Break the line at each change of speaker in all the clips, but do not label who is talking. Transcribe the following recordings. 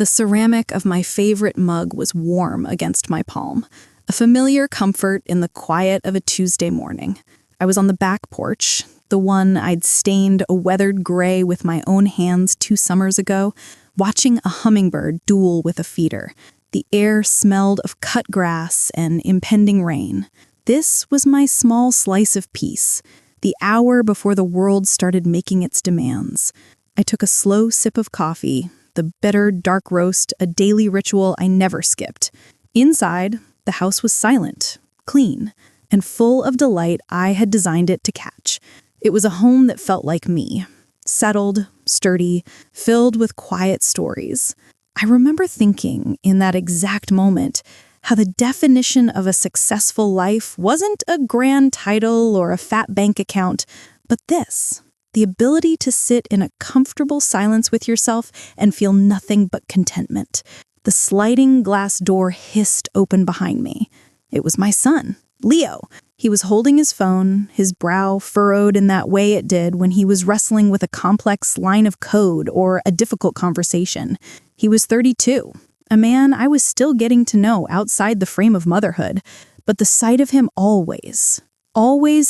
The ceramic of my favorite mug was warm against my palm, a familiar comfort in the quiet of a Tuesday morning. I was on the back porch, the one I'd stained a weathered gray with my own hands 2 summers ago, watching a hummingbird duel with a feeder. The air smelled of cut grass and impending rain. This was my small slice of peace, the hour before the world started making its demands. I took a slow sip of coffee, the bitter dark roast, a daily ritual I never skipped. Inside, the house was silent, clean, and full of delight I had designed it to catch. It was a home that felt like me, settled, sturdy, filled with quiet stories. I remember thinking in that exact moment how the definition of a successful life wasn't a grand title or a fat bank account, but this, the ability to sit in a comfortable silence with yourself and feel nothing but contentment. The sliding glass door hissed open behind me. It was my son, Leo. He was holding his phone, his brow furrowed in that way it did when he was wrestling with a complex line of code or a difficult conversation. He was 32, a man I was still getting to know outside the frame of motherhood, but the sight of him always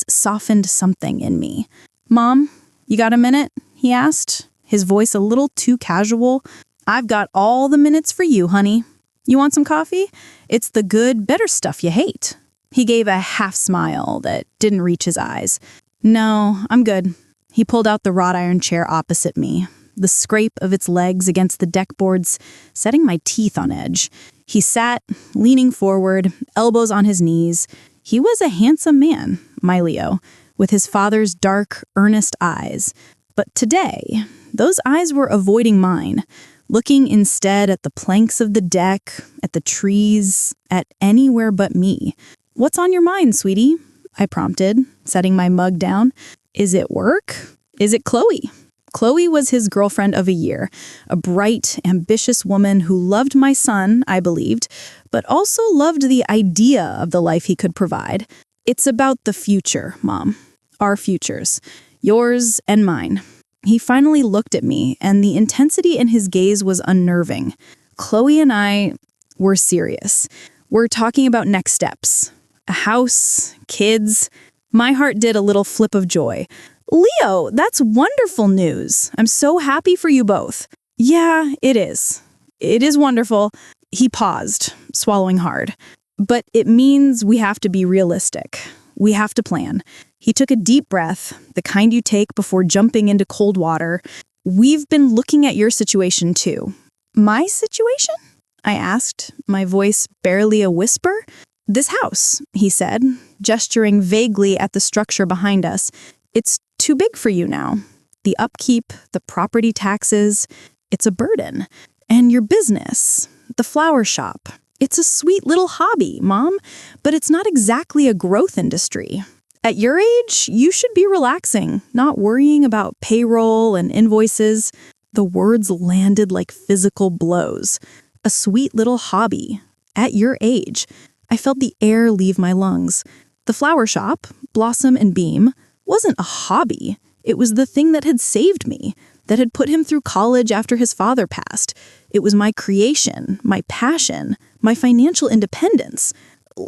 softened something in me. "Mom, you got a minute?" he asked, his voice a little too casual. "I've got all the minutes for you, honey. You want some coffee? It's the good, better stuff you hate." He gave a half smile that didn't reach his eyes. "No, I'm good." He pulled out the wrought iron chair opposite me, the scrape of its legs against the deck boards setting my teeth on edge. He sat, leaning forward, elbows on his knees. He was a handsome man, my Leo, with his father's dark, earnest eyes. But today, those eyes were avoiding mine, looking instead at the planks of the deck, at the trees, at anywhere but me. "What's on your mind, sweetie?" I prompted, setting my mug down. "Is it work? Is it Chloe?" Chloe was his girlfriend of a year, a bright, ambitious woman who loved my son, I believed, but also loved the idea of the life he could provide. "It's about the future, Mom. Our futures. Yours and mine." He finally looked at me, and the intensity in his gaze was unnerving. Chloe and I were serious. We're talking about next steps. A house, kids. My heart did a little flip of joy. "Leo, that's wonderful news. I'm so happy for you both." "Yeah, it is. It is wonderful." He paused, swallowing hard. "But it means we have to be realistic. We have to plan." He took a deep breath, the kind you take before jumping into cold water. "We've been looking at your situation too." "My situation?" I asked, my voice barely a whisper. "This house," he said, gesturing vaguely at the structure behind us. "It's too big for you now. The upkeep, the property taxes, it's a burden. And your business, the flower shop, it's a sweet little hobby, Mom, but it's not exactly a growth industry. At your age, you should be relaxing, not worrying about payroll and invoices." The words landed like physical blows. A sweet little hobby. At your age. I felt the air leave my lungs. The flower shop, Blossom and Beam, wasn't a hobby. It was the thing that had saved me, that had put him through college after his father passed. It was my creation, my passion, my financial independence.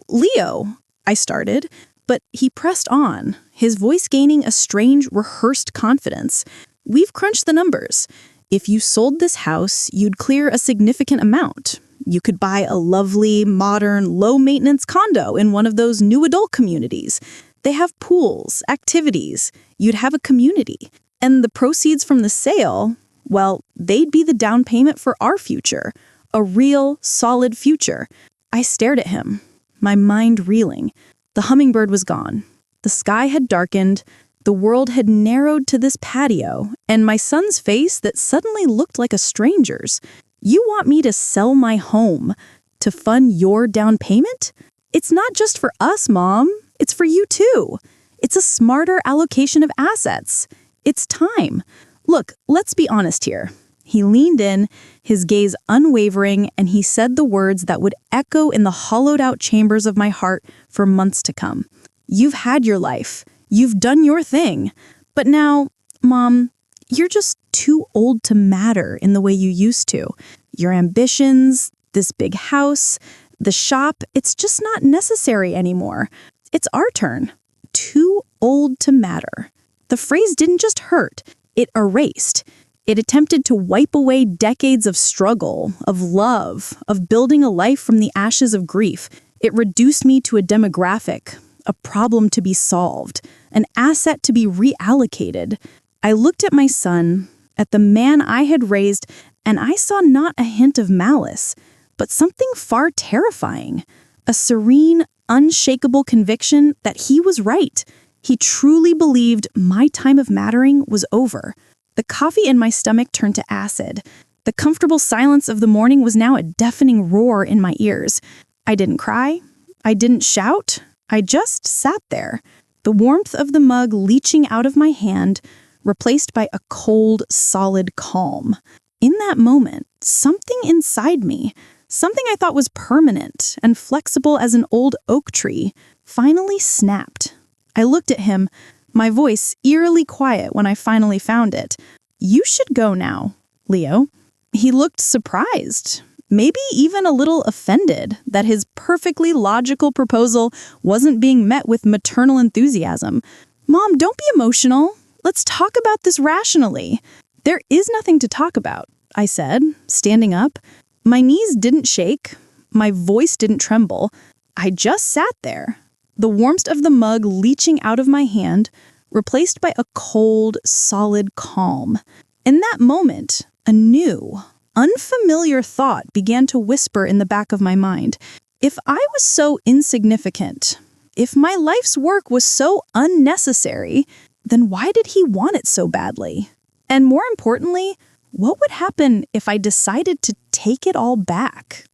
"Leo," I started, but he pressed on, his voice gaining a strange, rehearsed confidence. "We've crunched the numbers. If you sold this house, you'd clear a significant amount. You could buy a lovely, modern, low-maintenance condo in one of those new adult communities. They have pools, activities. You'd have a community. And the proceeds from the sale, well, they'd be the down payment for our future. A real, solid future." I stared at him, my mind reeling. The hummingbird was gone. The sky had darkened. The world had narrowed to this patio, and my son's face that suddenly looked like a stranger's. "You want me to sell my home to fund your down payment? It's not just for us, Mom. It's for you too. It's a smarter allocation of assets. It's time. Look, let's be honest here." He leaned in, his gaze unwavering, and he said the words that would echo in the hollowed-out chambers of my heart for months to come. "You've had your life. You've done your thing. But now, Mom, you're just too old to matter in the way you used to. Your ambitions, this big house, the shop, it's just not necessary anymore. It's our turn. Too old to matter. The phrase didn't just hurt, it erased. It attempted to wipe away decades of struggle, of love, of building a life from the ashes of grief. It reduced me to a demographic, a problem to be solved, an asset to be reallocated. I looked at my son, at the man I had raised, and I saw not a hint of malice, but something far terrifying. A serene, unshakable conviction that he was right. He truly believed my time of mattering was over. The coffee in my stomach turned to acid. The comfortable silence of the morning was now a deafening roar in my ears. I didn't cry. I didn't shout. I just sat there, the warmth of the mug leaching out of my hand, replaced by a cold, solid calm. In that moment, something inside me, something I thought was permanent and flexible as an old oak tree, finally snapped. I looked at him, my voice eerily quiet when I finally found it. "You should go now, Leo." He looked surprised, maybe even a little offended that his perfectly logical proposal wasn't being met with maternal enthusiasm. "Mom, don't be emotional. Let's talk about this rationally." "There is nothing to talk about," I said, standing up. My knees didn't shake. My voice didn't tremble. I just sat there, the warmth of the mug leaching out of my hand, replaced by a cold, solid calm. In that moment, a new, unfamiliar thought began to whisper in the back of my mind. If I was so insignificant, if my life's work was so unnecessary, then why did he want it so badly? And more importantly, what would happen if I decided to take it all back?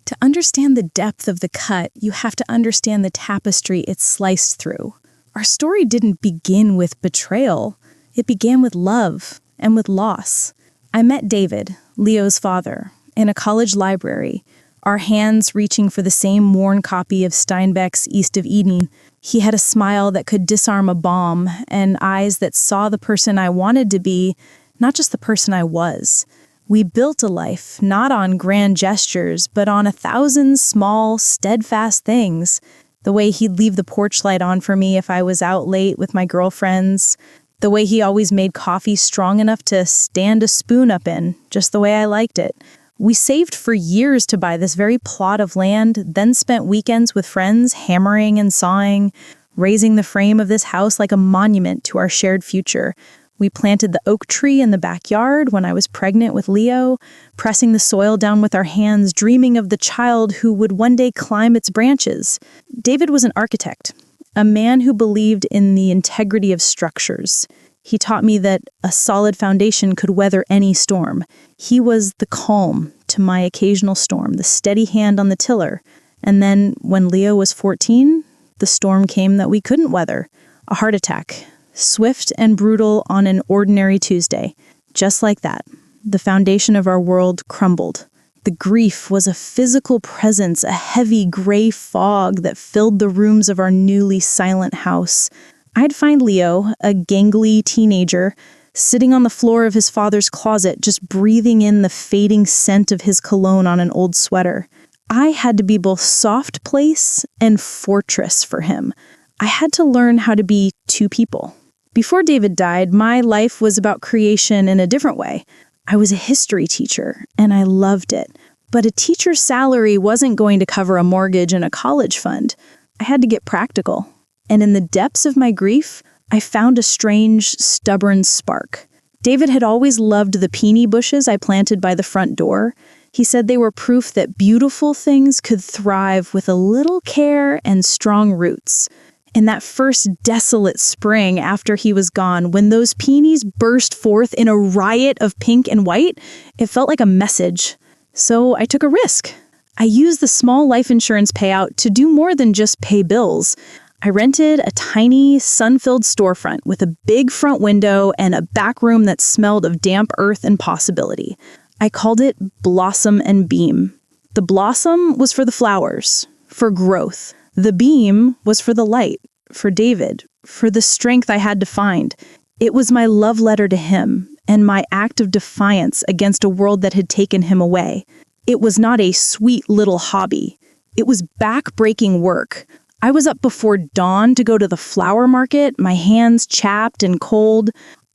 To understand the depth of the cut, you have to understand the tapestry it's sliced through. Our story didn't begin with betrayal. It began with love and with loss. I met David, Leo's father, in a college library, our hands reaching for the same worn copy of Steinbeck's East of Eden. He had a smile that could disarm a bomb and eyes that saw the person I wanted to be, not just the person I was. We built a life not on grand gestures, but on 1,000 small, steadfast things. The way he'd leave the porch light on for me if I was out late with my girlfriends. The way he always made coffee strong enough to stand a spoon up in, just the way I liked it. We saved for years to buy this very plot of land, then spent weekends with friends hammering and sawing, raising the frame of this house like a monument to our shared future. We planted the oak tree in the backyard when I was pregnant with Leo, pressing the soil down with our hands, dreaming of the child who would one day climb its branches. David was an architect, a man who believed in the integrity of structures. He taught me that a solid foundation could weather any storm. He was the calm to my occasional storm, the steady hand on the tiller. And then, when Leo was 14, the storm came that we couldn't weather, a heart attack. Swift and brutal on an ordinary Tuesday. Just like that, the foundation of our world crumbled. The grief was a physical presence, a heavy gray fog that filled the rooms of our newly silent house. I'd find Leo, a gangly teenager, sitting on the floor of his father's closet, just breathing in the fading scent of his cologne on an old sweater. I had to be both soft place and fortress for him. I had to learn how to be two people. Before David died, my life was about creation in a different way. I was a history teacher, and I loved it. But a teacher's salary wasn't going to cover a mortgage and a college fund. I had to get practical. And in the depths of my grief, I found a strange, stubborn spark. David had always loved the peony bushes I planted by the front door. He said they were proof that beautiful things could thrive with a little care and strong roots. In that first desolate spring after he was gone, when those peonies burst forth in a riot of pink and white, it felt like a message. So I took a risk. I used the small life insurance payout to do more than just pay bills. I rented a tiny, sun-filled storefront with a big front window and a back room that smelled of damp earth and possibility. I called it Blossom and Beam. The blossom was for the flowers, for growth. The beam was for the light, for David, for the strength I had to find. It was my love letter to him, and my act of defiance against a world that had taken him away. It was not a sweet little hobby. It was back-breaking work. I was up before dawn to go to the flower market, my hands chapped and cold.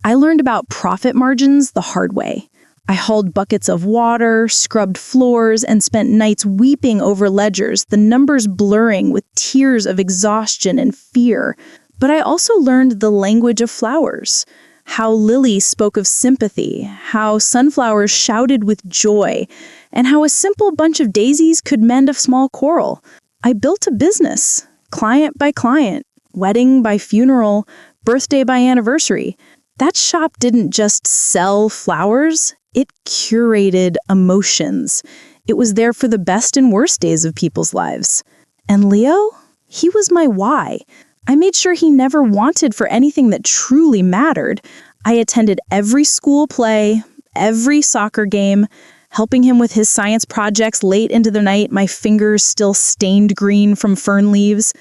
I learned about profit margins the hard way. I hauled buckets of water, scrubbed floors, and spent nights weeping over ledgers, the numbers blurring with tears of exhaustion and fear. But I also learned the language of flowers, how lilies spoke of sympathy, how sunflowers shouted with joy, and how a simple bunch of daisies could mend a small quarrel. I built a business, client by client, wedding by funeral, birthday by anniversary. That shop didn't just sell flowers, it curated emotions. It was there for the best and worst days of people's lives. And Leo? He was my why. I made sure he never wanted for anything that truly mattered. I attended every school play, every soccer game, helping him with his science projects late into the night, my fingers still stained green from fern leaves.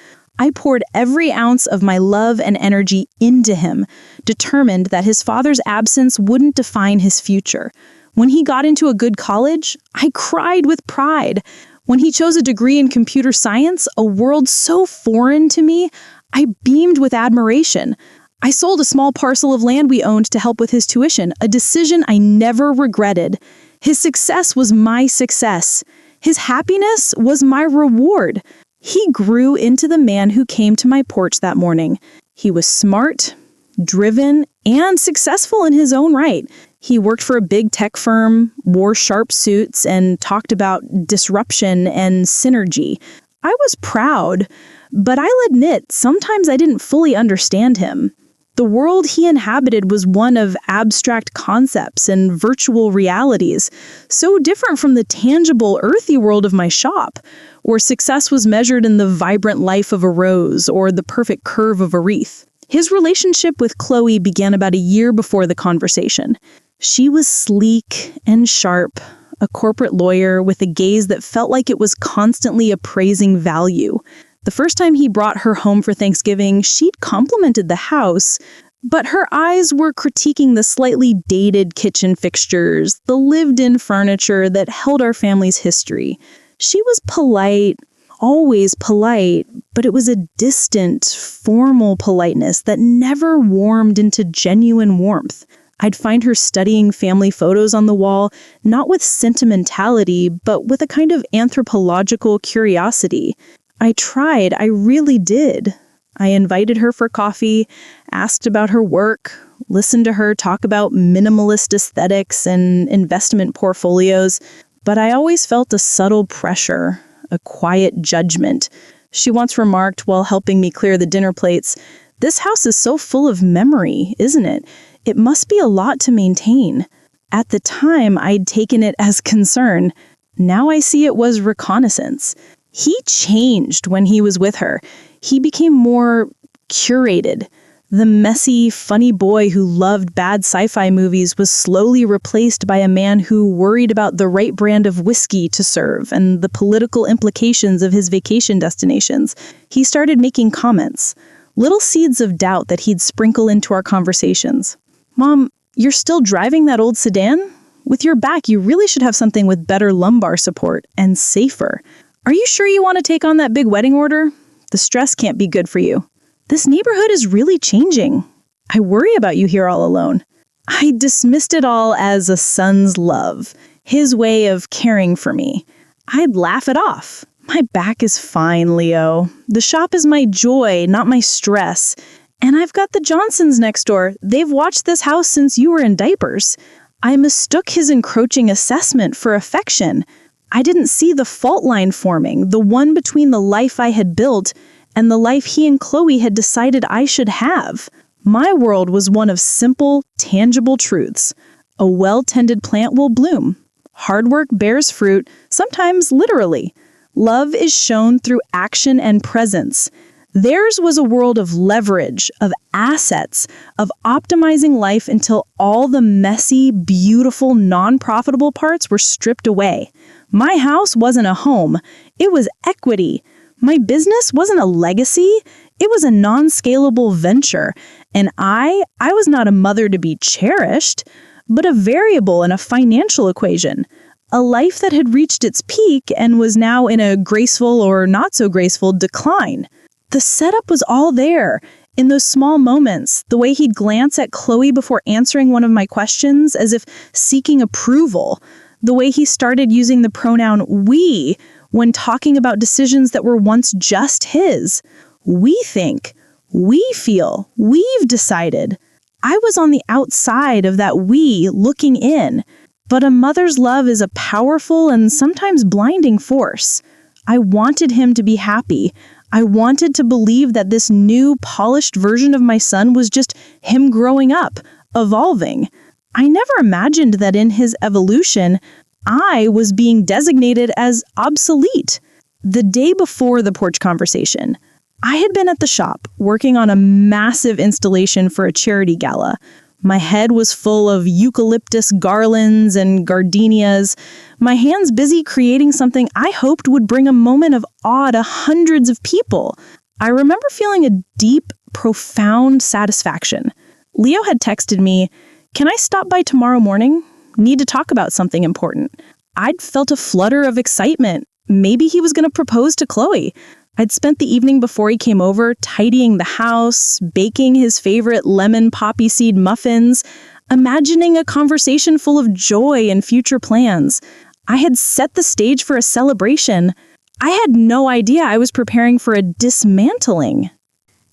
I poured every ounce of my love and energy into him, determined that his father's absence wouldn't define his future. When he got into a good college, I cried with pride. When he chose a degree in computer science, a world so foreign to me, I beamed with admiration. I sold a small parcel of land we owned to help with his tuition, a decision I never regretted. His success was my success. His happiness was my reward. He grew into the man who came to my porch that morning. He was smart, driven, and successful in his own right. He worked for a big tech firm, wore sharp suits, and talked about disruption and synergy. I was proud, but I'll admit, sometimes I didn't fully understand him. The world he inhabited was one of abstract concepts and virtual realities, so different from the tangible, earthy world of my shop, where success was measured in the vibrant life of a rose or the perfect curve of a wreath. His relationship with Chloe began about a year before the conversation. She was sleek and sharp, a corporate lawyer with a gaze that felt like it was constantly appraising value. The first time he brought her home for Thanksgiving, she'd complimented the house, but her eyes were critiquing the slightly dated kitchen fixtures, the lived-in furniture that held our family's history. She was polite, always polite, but it was a distant, formal politeness that never warmed into genuine warmth. I'd find her studying family photos on the wall, not with sentimentality, but with a kind of anthropological curiosity. I tried, I really did. I invited her for coffee, asked about her work, listened to her talk about minimalist aesthetics and investment portfolios, but I always felt a subtle pressure, a quiet judgment. She once remarked while helping me clear the dinner plates, "This house is so full of memory, isn't it? It must be a lot to maintain." At the time, I'd taken it as concern. Now I see it was reconnaissance. He changed when he was with her. He became more curated. The messy, funny boy who loved bad sci-fi movies was slowly replaced by a man who worried about the right brand of whiskey to serve and the political implications of his vacation destinations. He started making comments, little seeds of doubt that he'd sprinkle into our conversations. "Mom, you're still driving that old sedan? With your back, you really should have something with better lumbar support and safer. Are you sure you want to take on that big wedding order? The stress can't be good for you. This neighborhood is really changing. I worry about you here all alone." I dismissed it all as a son's love, his way of caring for me. I'd laugh it off. My back is fine, Leo. The shop is my joy, not my stress. And I've got the Johnsons next door. They've watched this house since you were in diapers. I mistook his encroaching assessment for affection. I didn't see the fault line forming, the one between the life I had built and the life he and Chloe had decided I should have. My world was one of simple, tangible truths. A well-tended plant will bloom. Hard work bears fruit, sometimes literally. Love is shown through action and presence. Theirs was a world of leverage, of assets, of optimizing life until all the messy, beautiful, non-profitable parts were stripped away. My house wasn't a home. It was equity. My business wasn't a legacy. It was a non-scalable venture. And I was not a mother to be cherished,
but a variable in a financial equation. A life that had reached its peak and was now in a graceful or not so graceful decline. The setup was all there, in those small moments, the way he'd glance at Chloe before answering one of my questions as if seeking approval, the way he started using the pronoun we when talking about decisions that were once just his. We think, we feel, we've decided. I was on the outside of that we looking in, but a mother's love is a powerful and sometimes blinding force. I wanted him to be happy. I wanted to believe that this new, polished version of my son was just him growing up, evolving. I never imagined that in his evolution, I was being designated as obsolete. The day before the porch conversation, I had been at the shop working on a massive installation for a charity gala. My head was full of eucalyptus garlands and gardenias, my hands busy creating something I hoped would bring a moment of awe to hundreds of people. I remember feeling a deep, profound satisfaction. Leo had texted me, "Can I stop by tomorrow morning? Need to talk about something important." I'd felt a flutter of excitement. Maybe he was going to propose to Chloe. I'd spent the evening before he came over tidying the house, baking his favorite lemon poppy seed muffins, imagining a conversation full of joy and future plans. I had set the stage for a celebration. I had no idea I was preparing for a dismantling.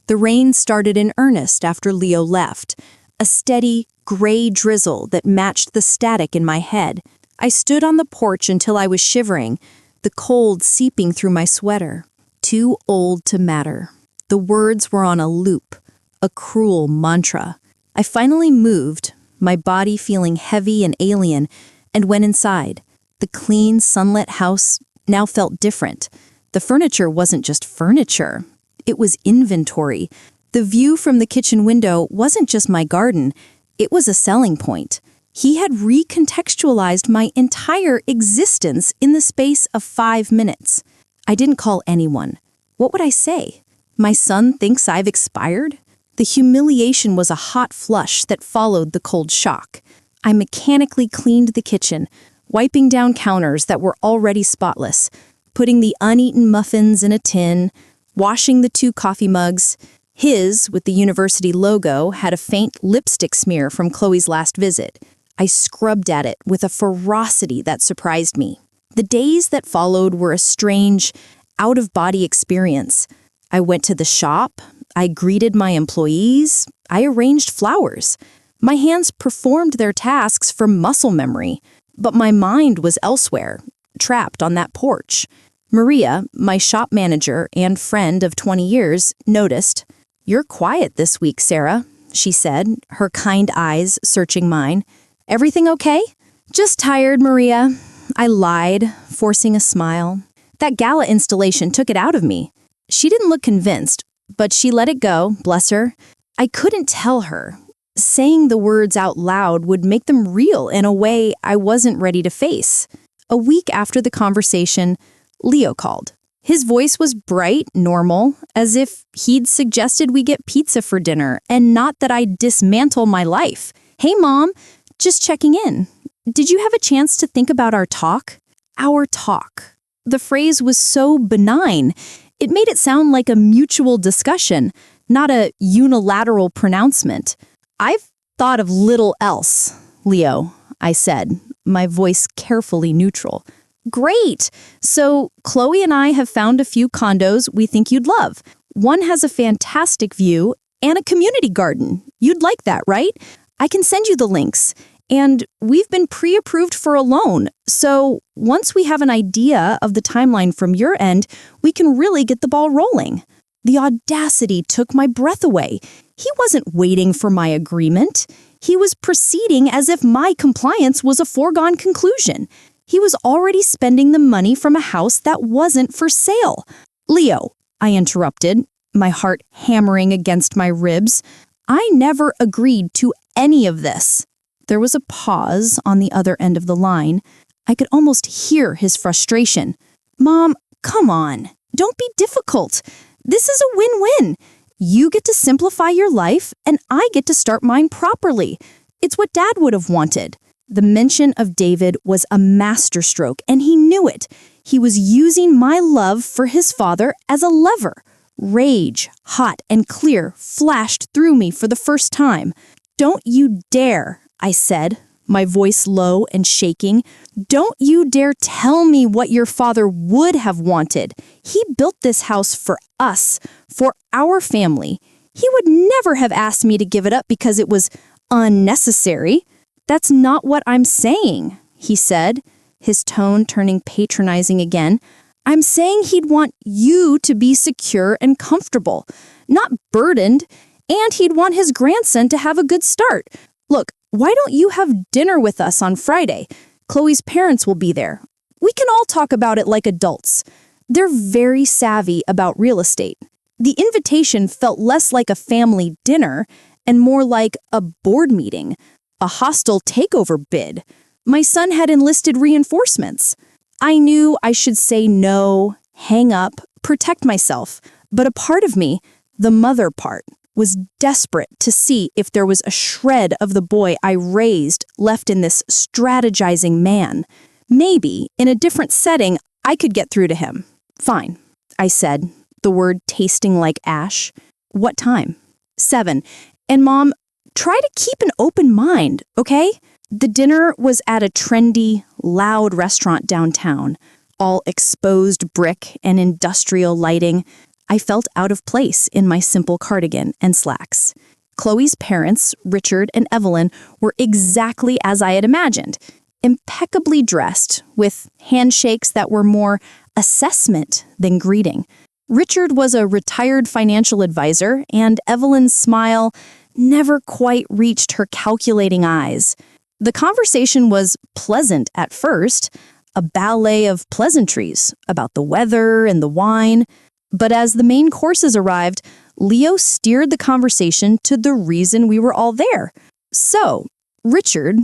The rain started in earnest after Leo left, a steady, gray drizzle that matched the static in my head. I stood on the porch until I was shivering, the cold seeping through my sweater. Too old to matter. The words were on a loop, a cruel mantra. I finally moved, my body feeling heavy and alien, and went inside. The clean, sunlit house now felt different. The furniture wasn't just furniture. It was inventory. The view from the kitchen window wasn't just my garden. It was a selling point. He had recontextualized my entire existence in the space of 5 minutes. I didn't call anyone. What would I say? My son thinks I've expired? The humiliation was a hot flush that followed the cold shock. I mechanically cleaned the kitchen, wiping down counters that were already spotless, putting the uneaten muffins in a tin, washing the 2 coffee mugs. His, with the university logo, had a faint lipstick smear from Chloe's last visit. I scrubbed at it with a ferocity that surprised me. The days that followed were a strange, out-of-body experience. I went to the shop, I greeted my employees, I arranged flowers. My hands performed their tasks from muscle memory, but my mind was elsewhere, trapped on that porch. Maria, my shop manager and friend of 20 years, noticed. "You're quiet this week, Sarah," she said, her kind eyes searching mine. "Everything okay?" "Just tired, Maria," I lied, forcing a smile. That gala installation took it out of me. She didn't look convinced, but she let it go, bless her. I couldn't tell her. Saying the words out loud would make them real in a way I wasn't ready to face. A week after the conversation, Leo called. His voice was bright, normal, as if he'd suggested we get pizza for dinner and not that I'd dismantle my life. "Hey, Mom, just checking in. Did you have a chance to think about our talk?" Our talk. The phrase was so benign. It made it sound like a mutual discussion, not a unilateral pronouncement. "I've thought of little else, Leo," I said, my voice carefully neutral. "Great! So Chloe and I have found a few condos we think you'd love. One has a fantastic view and a community garden. You'd like that, right? I can send you the links. And we've been pre-approved for a loan, so once we have an idea of the timeline from your end, we can really get the ball rolling." The audacity took my breath away. He wasn't waiting for my agreement. He was proceeding as if my compliance was a foregone conclusion. He was already spending the money from a house that wasn't for sale. "Leo," I interrupted, my heart hammering against my ribs, "I never agreed to any of this." There was a pause on the other end of the line. I could almost hear his frustration. "Mom, come on. Don't be difficult. This is a win-win. You get to simplify your life, and I get to start mine properly. It's what Dad would have wanted." The mention of David was a masterstroke, and he knew it. He was using my love for his father as a lever. Rage, hot and clear, flashed through me for the first time. "Don't you dare," I said, my voice low and shaking. "Don't you dare tell me what your father would have wanted. He built this house for us, for our family. He would never have asked me to give it up because it was unnecessary." "That's not what I'm saying," he said, his tone turning patronizing again. "I'm saying he'd want you to be secure and comfortable, not burdened, and he'd want his grandson to have a good start. Look, why don't you have dinner with us on Friday? Chloe's parents will be there. We can all talk about it like adults. They're very savvy about real estate." The invitation felt less like a family dinner and more like a board meeting, a hostile takeover bid. My son had enlisted reinforcements. I knew I should say no, hang up, protect myself, but a part of me, the mother part, was desperate to see if there was a shred of the boy I raised left in this strategizing man. Maybe, in a different setting, I could get through to him. "Fine," I said, the word tasting like ash. "What time?" "7. And Mom, try to keep an open mind, okay?" The dinner was at a trendy, loud restaurant downtown, all exposed brick and industrial lighting. I felt out of place in my simple cardigan and slacks. Chloe's parents, Richard and Evelyn, were exactly as I had imagined, impeccably dressed, with handshakes that were more assessment than greeting. Richard was a retired financial advisor, and Evelyn's smile never quite reached her calculating eyes. The conversation was pleasant at first, a ballet of pleasantries about the weather and the wine. But as the main courses arrived, Leo steered the conversation to the reason we were all there. "So, Richard,"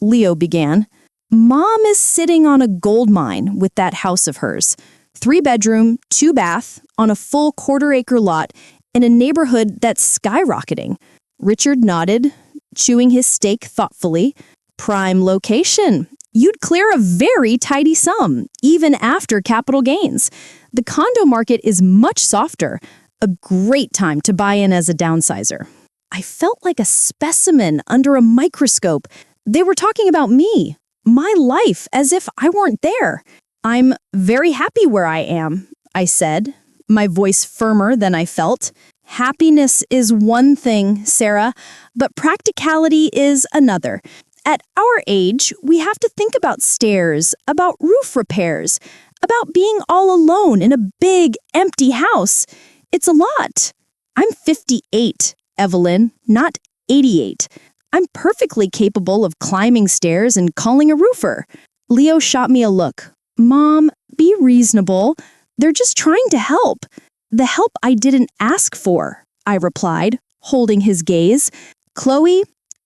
Leo began, "Mom is sitting on a gold mine with that house of hers. 3-bedroom, 2-bath, on a full quarter-acre lot in a neighborhood that's skyrocketing." Richard nodded, chewing his steak thoughtfully. "Prime location. You'd clear a very tidy sum, even after capital gains. The condo market is much softer. A great time to buy in as a downsizer." I felt like a specimen under a microscope. They were talking about me, my life, as if I weren't there. "I'm very happy where I am," I said, my voice firmer than I felt. "Happiness is one thing, Sarah, but practicality is another. At our age, we have to think about stairs, about roof repairs, about being all alone in a big, empty house. It's a lot. I'm 58, Evelyn, not 88. I'm perfectly capable of climbing stairs and calling a roofer." Leo shot me a look. "Mom, be reasonable. They're just trying to help." "The help I didn't ask for," I replied, holding his gaze. Chloe,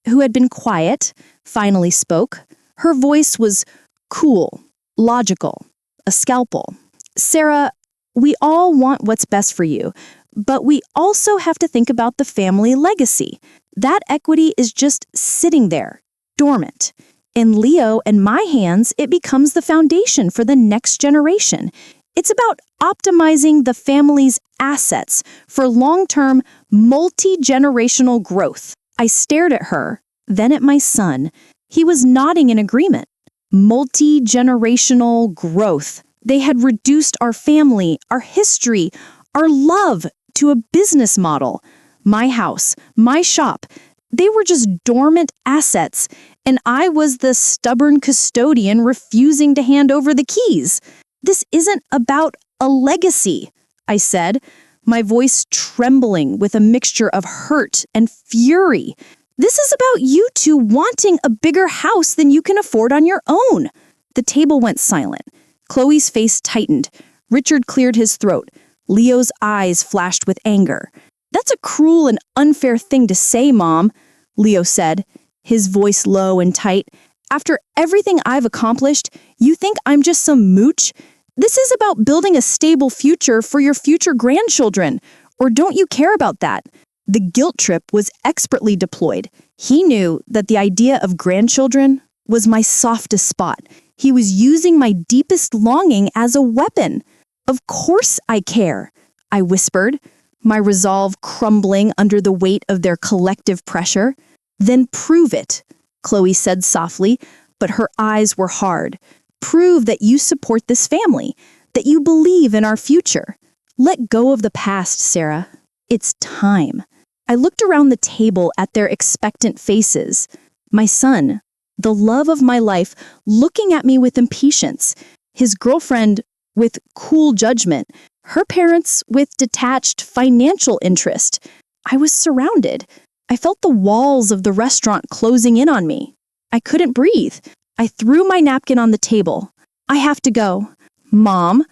who had been quiet, finally spoke. Her voice was cool, logical, a scalpel. "Sarah, we all want what's best for you, but we also have to think about the family legacy. That equity is just sitting there, dormant. In Leo and my hands, it becomes the foundation for the next generation. It's about optimizing the family's assets for long-term, multi-generational growth." I stared at her, then at my son. He was nodding in agreement. Multi-generational growth. They had reduced our family, our history, our love to a business model. My house, my shop, they were just dormant assets, and I was the stubborn custodian refusing to hand over the keys. "This isn't about a legacy," I said, my voice trembling with a mixture of hurt and fury. "This is about you two wanting a bigger house than you can afford on your own." The table went silent. Chloe's face tightened. Richard cleared his throat. Leo's eyes flashed with anger. "That's a cruel and unfair thing to say, Mom," Leo said, his voice low and tight. "After everything I've accomplished, you think I'm just some mooch? This is about building a stable future for your future grandchildren. Or don't you care about that?
The guilt trip was expertly deployed. He knew that the idea of grandchildren was my softest spot. He was using my deepest longing as a weapon. Of course I care, I whispered, my resolve crumbling under the weight of their collective pressure. Then prove it, Chloe said softly, but her eyes were hard. Prove that you support this family, that you believe in our future. Let go of the past, Sarah. It's time. I looked around the table at their expectant faces. My son, the love of my life, looking at me with impatience. His girlfriend with cool judgment. Her parents with detached financial interest. I was surrounded. I felt the walls of the restaurant closing in on me. I couldn't breathe. I threw my napkin on the table. I have to go. Mom,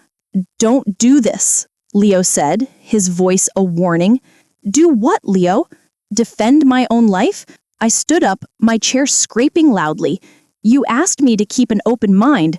don't do this, Leo said, his voice a warning. Do what, Leo? Defend my own life? I stood up, my chair scraping loudly. You asked me to keep an open mind,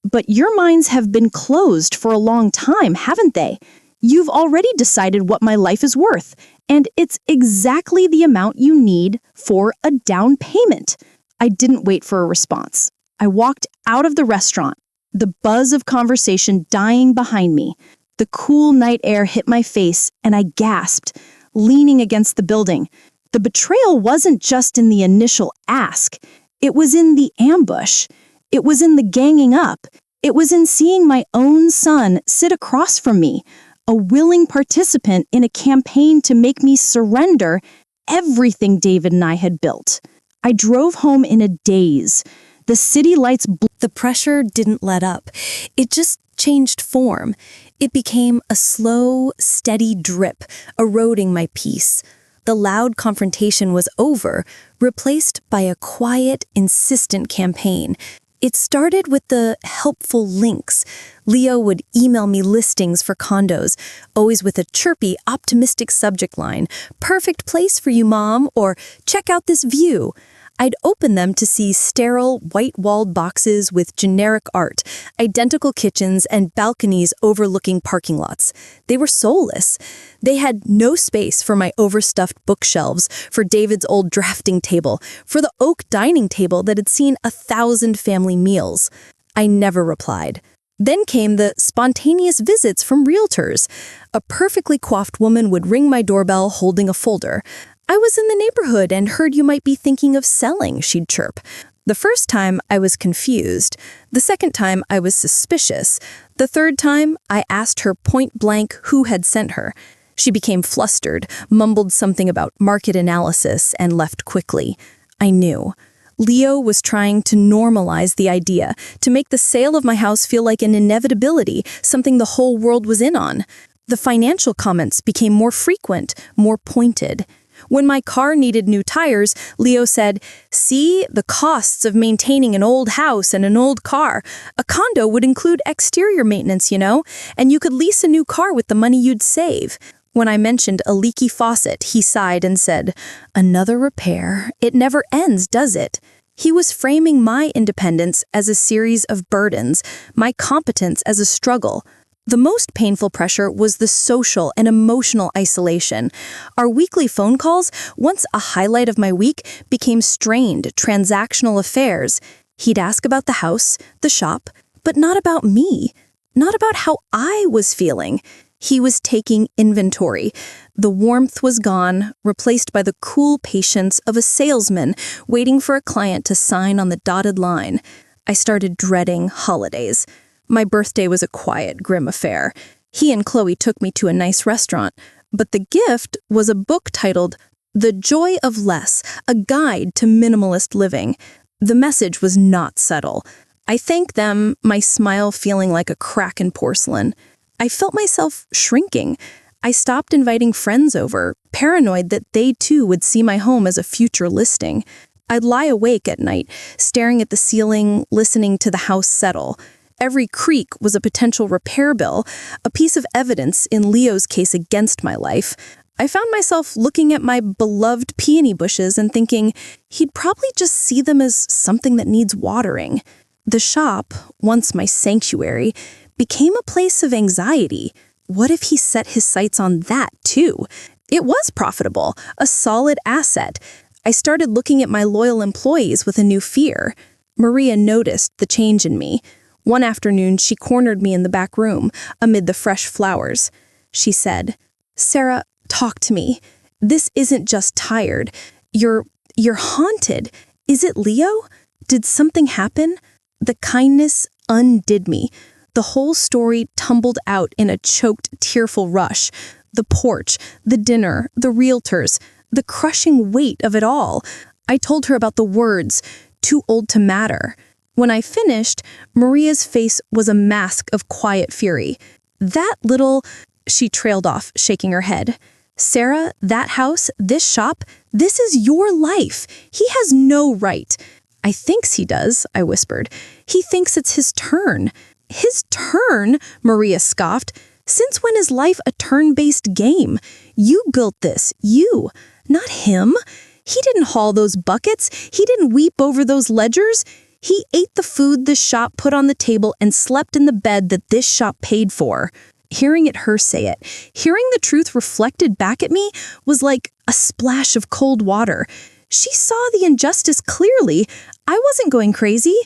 but your minds have been closed for a long time, haven't they? You've already decided what my life is worth, and it's exactly the amount you need for a down payment. I didn't wait for a response. I walked out of the restaurant, the buzz of conversation dying behind me. The cool night air hit my face, and I gasped, leaning against the building. The betrayal wasn't just in the initial ask. It was in the ambush. It was in the ganging up. It was in seeing my own son sit across from me, a willing participant in a campaign to make me surrender everything David and I had built. I drove home in a daze. The city lights
The pressure didn't let up. It just changed form. It became a slow, steady drip, eroding my peace. The loud confrontation was over, replaced by a quiet, insistent campaign. It started with the helpful links. Leo would email me listings for condos, always with a chirpy, optimistic subject line. Perfect place for you, Mom, or check out this view. I'd open them to see sterile, white-walled boxes with generic art, identical kitchens, and balconies overlooking parking lots. They were soulless. They had no space for my overstuffed bookshelves, for David's old drafting table, for the oak dining table that had seen 1,000 family meals. I never replied. Then came the spontaneous visits from realtors. A perfectly coiffed woman would ring my doorbell holding a folder. I was in the neighborhood and heard you might be thinking of selling, she'd chirp. The first time, I was confused. The second time, I was suspicious. The third time, I asked her point blank who had sent her. She became flustered, mumbled something about market analysis, and left quickly. I knew. Leo was trying to normalize the idea, to make the sale of my house feel like an inevitability, something the whole world was in on. The financial comments became more frequent, more pointed. When my car needed new tires, Leo said, "See, the costs of maintaining an old house and an old car. A condo would include exterior maintenance, and you could lease a new car with the money you'd save." When I mentioned a leaky faucet, he sighed and said, "Another repair. It never ends, does it?" He was framing my independence as a series of burdens, my competence as a struggle. The most painful pressure was the social and emotional isolation. Our weekly phone calls, once a highlight of my week, became strained, transactional affairs. He'd ask about the house, the shop, but not about me, not about how I was feeling. He was taking inventory. The warmth was gone, replaced by the cool patience of a salesman waiting for a client to sign on the dotted line. I started dreading holidays. My birthday was a quiet, grim affair. He and Chloe took me to a nice restaurant, but the gift was a book titled The Joy of Less, a guide to minimalist living. The message was not subtle. I thanked them, my smile feeling like a crack in porcelain. I felt myself shrinking. I stopped inviting friends over, paranoid that they too would see my home as a future listing. I'd lie awake at night, staring at the ceiling, listening to the house settle. Every creak was a potential repair bill, a piece of evidence in Leo's case against my life. I found myself looking at my beloved peony bushes and thinking he'd probably just see them as something that needs watering. The shop, once my sanctuary, became a place of anxiety. What if he set his sights on that too? It was profitable, a solid asset. I started looking at my loyal employees with a new fear. Maria noticed the change in me. One afternoon, she cornered me in the back room, amid the fresh flowers. She said, "Sarah, talk to me. This isn't just tired. You're haunted. Is it Leo? Did something happen?" The kindness undid me. The whole story tumbled out in a choked, tearful rush. The porch, the dinner, the realtors, the crushing weight of it all. I told her about the words, too old to matter. When I finished, Maria's face was a mask of quiet fury. "That little—" She trailed off, shaking her head. "Sarah, that house, this shop, this is your life. He has no right." "I thinks he does," I whispered. "He thinks it's his turn." "His turn?" Maria scoffed. "Since when is life a turn-based game? You built this, you, not him. He didn't haul those buckets. He didn't weep over those ledgers. He ate the food this shop put on the table and slept in the bed that this shop paid for." Hearing her say it, hearing the truth reflected back at me, was like a splash of cold water. She saw the injustice clearly. I wasn't going crazy.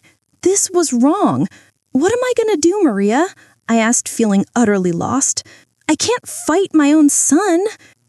This was wrong. "What am I going to do, Maria?" I asked, feeling utterly lost. "I can't fight my own son."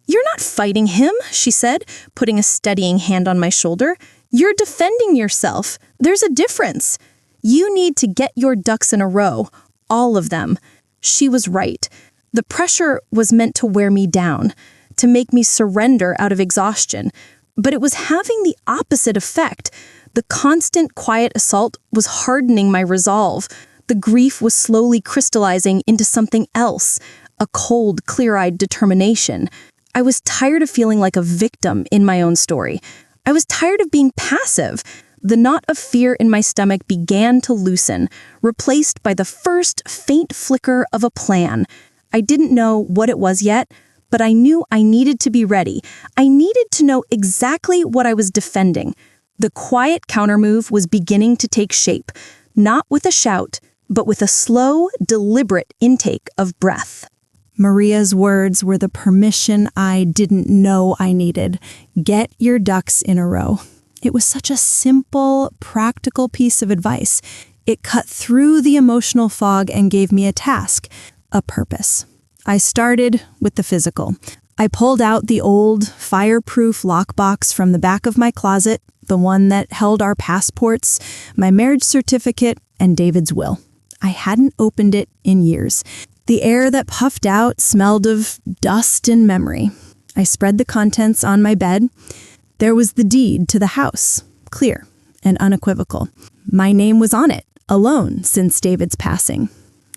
"You're not fighting him," she said, putting a steadying hand on my shoulder. "You're defending yourself. There's a difference. You need to get your ducks in a row, all of them." She was right. The pressure was meant to wear me down, to make me surrender out of exhaustion. But it was having the opposite effect. The constant quiet assault was hardening my resolve. The grief was slowly crystallizing into something else, a cold, clear-eyed determination. I was tired of feeling like a victim in my own story. I was tired of being passive. The knot of fear in my stomach began to loosen, replaced by the first faint flicker of a plan. I didn't know what it was yet, but I knew I needed to be ready. I needed to know exactly what I was defending. The quiet countermove was beginning to take shape, not with a shout, but with a slow, deliberate intake of breath.
Maria's words were the permission I didn't know I needed. Get your ducks in a row. It was such a simple, practical piece of advice. It cut through the emotional fog and gave me a task, a purpose. I started with the physical. I pulled out the old, fireproof lockbox from the back of my closet, the one that held our passports, my marriage certificate, and David's will. I hadn't opened it in years. The air that puffed out smelled of dust and memory. I spread the contents on my bed. There was the deed to the house, clear and unequivocal. My name was on it, alone since David's passing.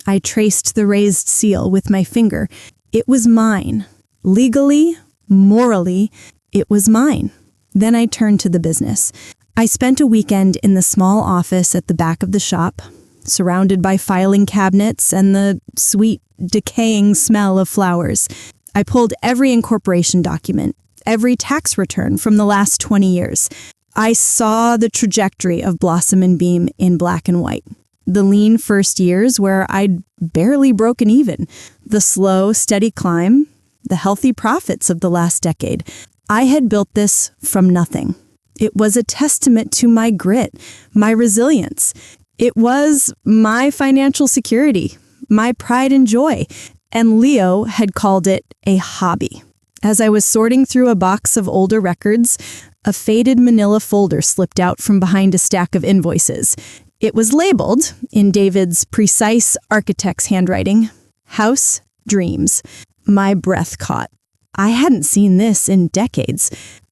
I traced the raised seal with my finger. It was mine. Legally, morally, it was mine. Then I turned to the business. I spent a weekend in the small office at the back of the shop, surrounded by filing cabinets and the sweet, decaying smell of flowers. I pulled every incorporation document, every tax return from the last 20 years. I saw the trajectory of Blossom and Beam in black and white. The lean first years where I'd barely broken even. The slow, steady climb. The healthy profits of the last decade. I had built this from nothing. It was a testament to my grit, my resilience. It was my financial security, my pride and joy. And Leo had called it a hobby. As I was sorting through a box of older records, a faded manila folder slipped out from behind a stack of invoices. It was labeled, in David's precise architect's handwriting, House Dreams. My breath caught. I hadn't seen this in decades.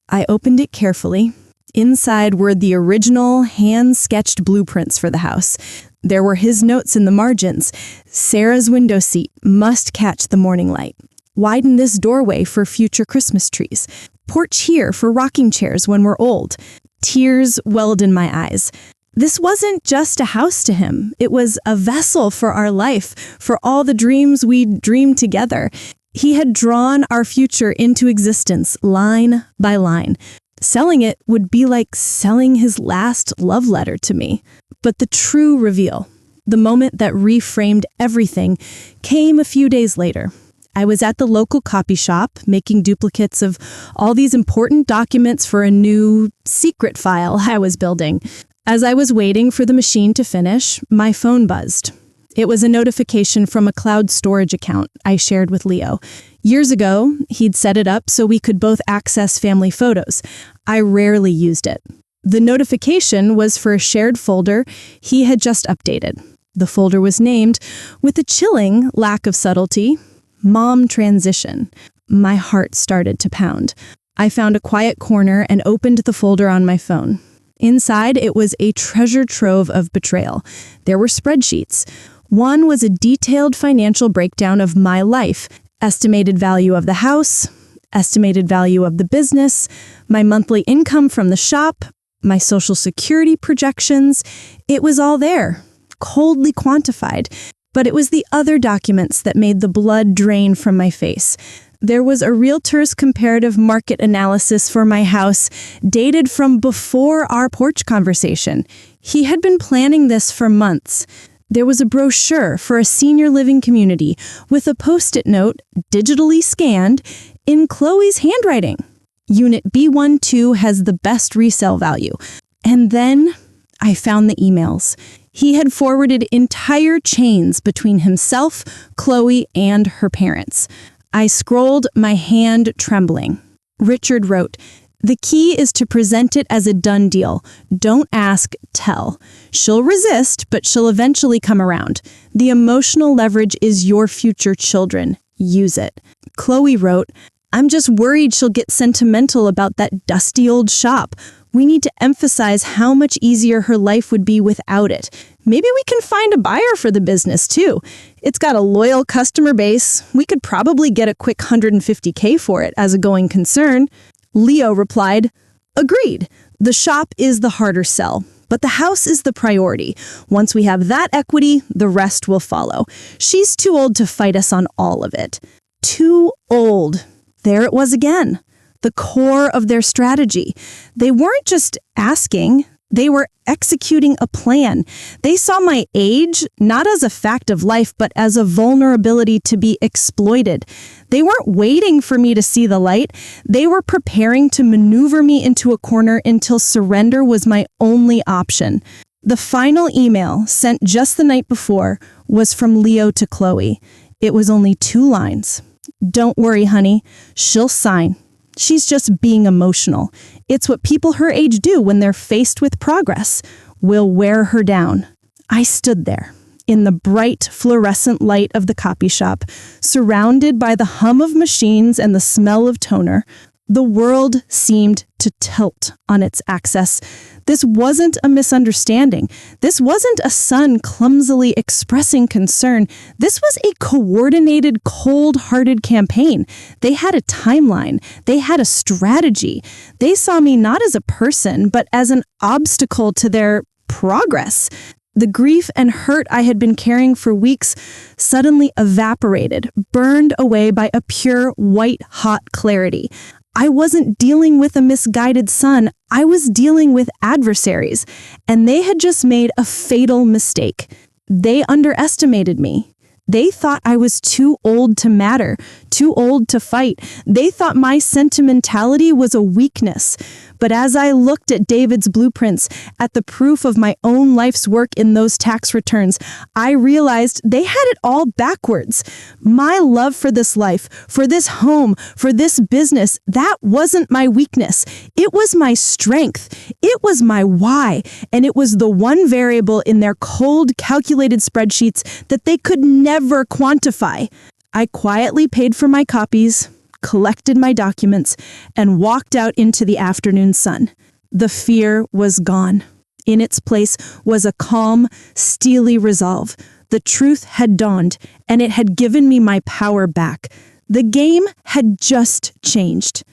I opened it carefully. Inside were the original hand-sketched blueprints for the house. There were his notes in the margins. Sarah's window seat must catch the morning light. Widen this doorway for future Christmas trees. Porch here for rocking chairs when we're old. Tears welled in my eyes. This wasn't just a house to him. It was a vessel for our life, for all the dreams we'd dreamed together. He had drawn our future into existence, line by line. Selling it would be like selling his last love letter to me. But the true reveal, the moment that reframed everything, came a few days later. I was at the local copy shop making duplicates of all these important documents for a new secret file I was building. As I was waiting for the machine to finish, my phone buzzed. It was a notification from a cloud storage account I shared with Leo. Years ago, he'd set it up so we could both access family photos. I rarely used it. The notification was for a shared folder he had just updated. The folder was named, with a chilling lack of subtlety, Mom Transition. My heart started to pound. I found a quiet corner and opened the folder on my phone. Inside, it was a treasure trove of betrayal. There were spreadsheets. One was a detailed financial breakdown of my life, estimated value of the house, estimated value of the business, my monthly income from the shop, my social security projections. It was all there, coldly quantified. But it was the other documents that made the blood drain from my face. There was a realtor's comparative market analysis for my house, dated from before our porch conversation. He had been planning this for months. There was a brochure for a senior living community with a post-it note, digitally scanned, in Chloe's handwriting. Unit B12 has the best resale value. And then I found the emails. He had forwarded entire chains between himself, Chloe, and her parents. I scrolled, my hand trembling. Richard wrote, "The key is to present it as a done deal. Don't ask, tell. She'll resist, but she'll eventually come around. The emotional leverage is your future children. Use it." Chloe wrote, "I'm just worried she'll get sentimental about that dusty old shop. We need to emphasize how much easier her life would be without it. Maybe we can find a buyer for the business, too. It's got a loyal customer base. We could probably get a quick $150K for it as a going concern." Leo replied, "Agreed. The shop is the harder sell, but the house is the priority. Once we have that equity, the rest will follow. She's too old to fight us on all of it." Too old. There it was again. The core of their strategy. They weren't just asking, they were executing a plan. They saw my age not as a fact of life, but as a vulnerability to be exploited. They weren't waiting for me to see the light. They were preparing to maneuver me into a corner until surrender was my only option. The final email, sent just the night before, was from Leo to Chloe. It was only 2 lines. "Don't worry, honey. She'll sign. She's just being emotional. It's what people her age do when they're faced with progress. We'll wear her down." I stood there, in the bright, fluorescent light of the copy shop, surrounded by the hum of machines and the smell of toner. The world seemed to tilt on its axis. This wasn't a misunderstanding. This wasn't a son clumsily expressing concern. This was a coordinated, cold-hearted campaign. They had a timeline. They had a strategy. They saw me not as a person, but as an obstacle to their progress. The grief and hurt I had been carrying for weeks suddenly evaporated, burned away by a pure, white-hot clarity. I wasn't dealing with a misguided son. I was dealing with adversaries, and they had just made a fatal mistake. They underestimated me. They thought I was too old to matter, too old to fight. They thought my sentimentality was a weakness. But as I looked at David's blueprints, at the proof of my own life's work in those tax returns, I realized they had it all backwards. My love for this life, for this home, for this business, that wasn't my weakness. It was my strength. It was my why. And it was the one variable in their cold, calculated spreadsheets that they could never quantify. I quietly paid for my copies, collected my documents, and walked out into the afternoon sun. The fear was gone. In its place was a calm, steely resolve. The truth had dawned, and it had given me my power back. The game had just changed.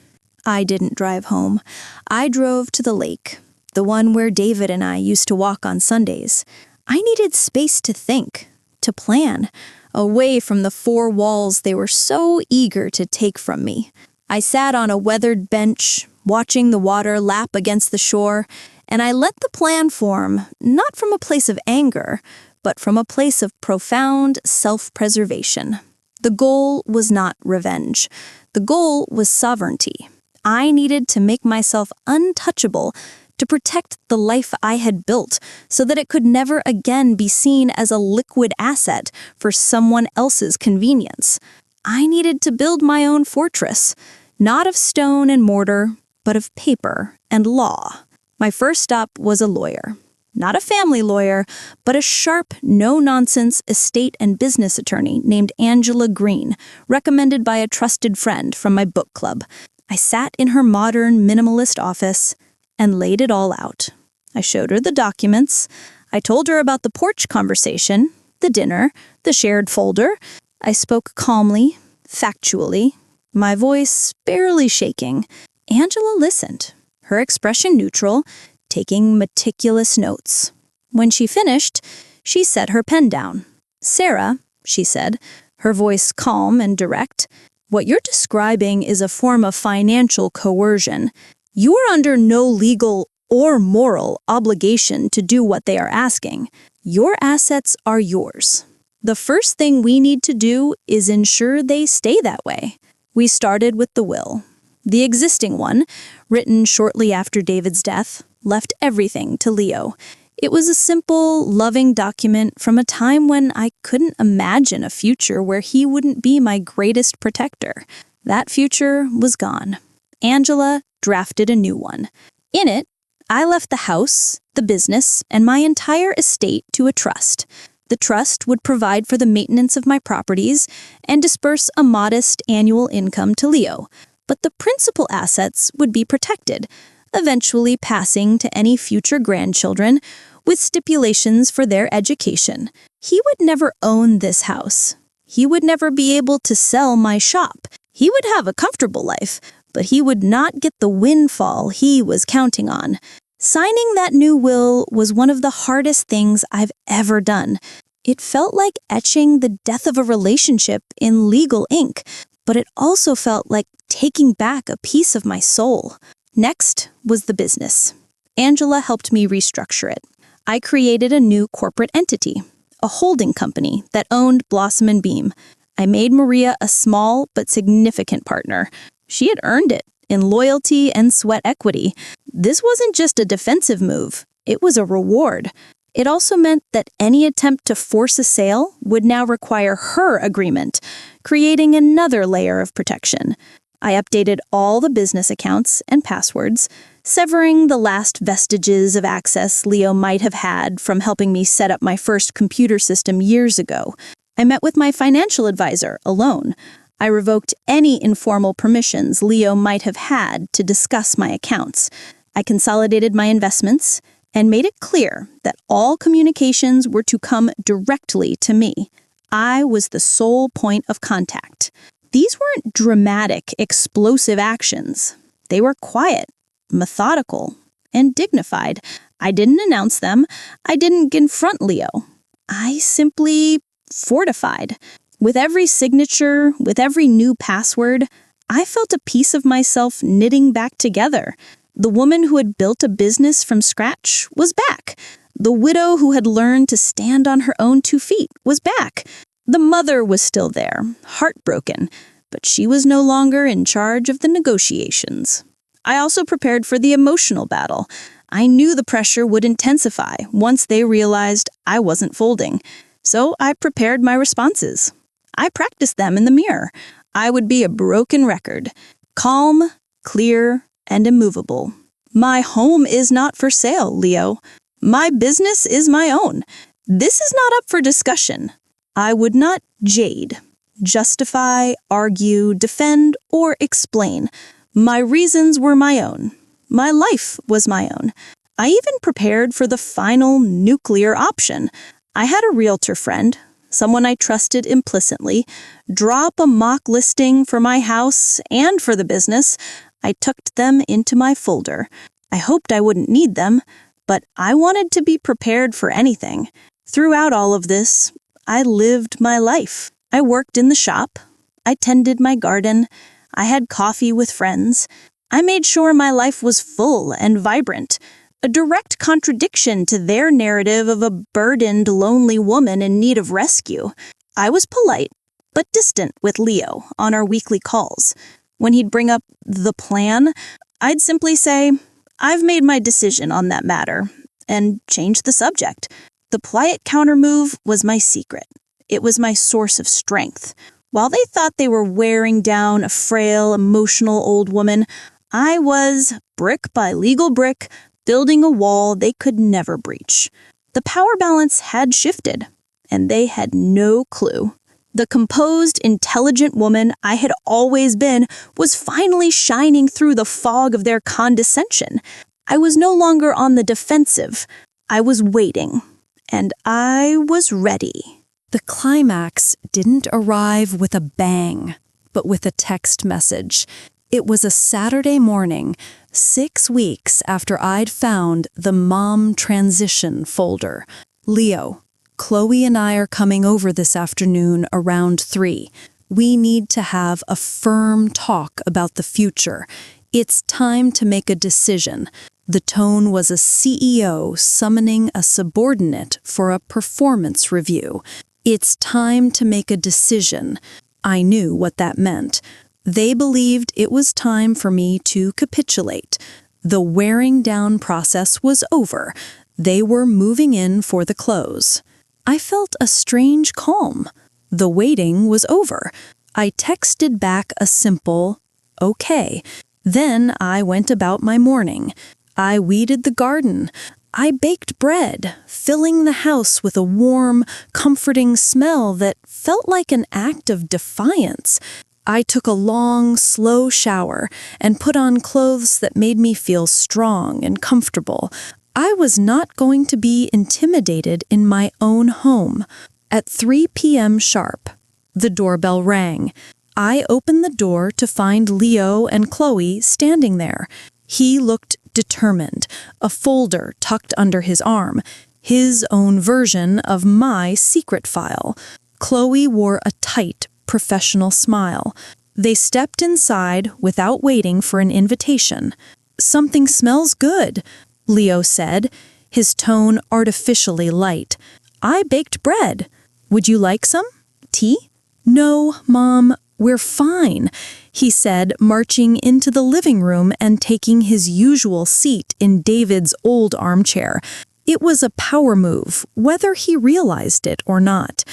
I didn't drive home. I drove to the lake, the one where David and I used to walk on Sundays. I needed space to think, to plan, away from the 4 walls they were so eager to take from me. I sat on a weathered bench, watching the water lap against the shore, and I let the plan form, not from a place of anger, but from a place of profound self-preservation. The goal was not revenge. The goal was sovereignty. I needed to make myself untouchable to protect the life I had built so that it could never again be seen as a liquid asset for someone else's convenience. I needed to build my own fortress, not of stone and mortar, but of paper and law. My first stop was a lawyer. Not a family lawyer, but a sharp, no-nonsense estate and business attorney named Angela Green, recommended by a trusted friend from my book club. I sat in her modern, minimalist office and laid it all out. I showed her the documents. I told her about the porch conversation, the dinner, the shared folder. I spoke calmly, factually, my voice barely shaking. Angela listened, her expression neutral, taking meticulous notes. When she finished, she set her pen down. "Sarah," she said, her voice calm and direct, "what you're describing is a form of financial coercion. You are under no legal or moral obligation to do what they are asking. Your assets are yours. The first thing we need to do is ensure they stay that way." We started with the will. The existing one, written shortly after David's death, left everything to Leo. It was a simple, loving document from a time when I couldn't imagine a future where he wouldn't be my greatest protector. That future was gone. Angela drafted a new one. In it, I left the house, the business, and my entire estate to a trust. The trust would provide for the maintenance of my properties and disperse a modest annual income to Leo. But the principal assets would be protected, eventually passing to any future grandchildren with stipulations for their education. He would never own this house. He would never be able to sell my shop. He would have a comfortable life, but he would not get the windfall he was counting on. Signing that new will was one of the hardest things I've ever done. It felt like etching the death of a relationship in legal ink, but it also felt like taking back a piece of my soul. Next was the business. Angela helped me restructure it. I created a new corporate entity, a holding company that owned Blossom and Beam. I made Maria a small but significant partner. She had earned it in loyalty and sweat equity. This wasn't just a defensive move, it was a reward. It also meant that any attempt to force a sale would now require her agreement, creating another layer of protection. I updated all the business accounts and passwords, severing the last vestiges of access Leo might have had from helping me set up my first computer system years ago. I met with my financial advisor alone. I revoked any informal permissions Leo might have had to discuss my accounts. I consolidated my investments and made it clear that all communications were to come directly to me. I was the sole point of contact. These weren't dramatic, explosive actions. They were quiet, methodical, and dignified. I didn't announce them. I didn't confront Leo. I simply fortified. With every signature, with every new password, I felt a piece of myself knitting back together. The woman who had built a business from scratch was back. The widow who had learned to stand on her own 2 feet was back. The mother was still there, heartbroken, but she was no longer in charge of the negotiations. I also prepared for the emotional battle. I knew the pressure would intensify once they realized I wasn't folding. So I prepared my responses. I practiced them in the mirror. I would be a broken record, calm, clear, and immovable. My home is not for sale, Leo. My business is my own. This is not up for discussion. I would not jade, justify, argue, defend, or explain. My reasons were my own. My life was my own. I even prepared for the final nuclear option. I had a realtor friend, someone I trusted implicitly, drop a mock listing for my house and for the business. I tucked them into my folder. I hoped I wouldn't need them, but I wanted to be prepared for anything. Throughout all of this, I lived my life. I worked in the shop. I tended my garden. I had coffee with friends. I made sure my life was full and vibrant, a direct contradiction to their narrative of a burdened, lonely woman in need of rescue. I was polite,
but distant with Leo on our weekly calls. When he'd bring up the plan, I'd simply say, "I've made my decision on that matter," and change the subject. The polite countermove was my secret. It was my source of strength. While they thought they were wearing down a frail, emotional old woman, I was, brick by legal brick, building a wall they could never breach. The power balance had shifted, and they had no clue. The composed, intelligent woman I had always been was finally shining through the fog of their condescension. I was no longer on the defensive. I was waiting, and I was ready.
The climax didn't arrive with a bang, but with a text message. It was a Saturday morning, 6 weeks after I'd found the mom transition folder. "Leo, Chloe and I are coming over this afternoon around 3. We need to have a firm talk about the future. It's time to make a decision." The tone was a CEO summoning a subordinate for a performance review. It's time to make a decision. I knew what that meant. They believed it was time for me to capitulate. The wearing down process was over. They were moving in for the close. I felt a strange calm. The waiting was over. I texted back a simple, "Okay." Then I went about my morning. I weeded the garden. I baked bread, filling the house with a warm, comforting smell that felt like an act of defiance. I took a long, slow shower and put on clothes that made me feel strong and comfortable. I was not going to be intimidated in my own home. At 3 p.m. sharp, the doorbell rang. I opened the door to find Leo and Chloe standing there. He looked determined, a folder tucked under his arm, his own version of my secret file. Chloe wore a tight, professional smile. They stepped inside without waiting for an invitation. "Something smells good," Leo said, his tone artificially light. "I baked bread. Would you like some? Tea?" "No, Mom, we're fine," he said, marching into the living room and taking his usual seat in David's old armchair. It was a power move, whether he realized it or not.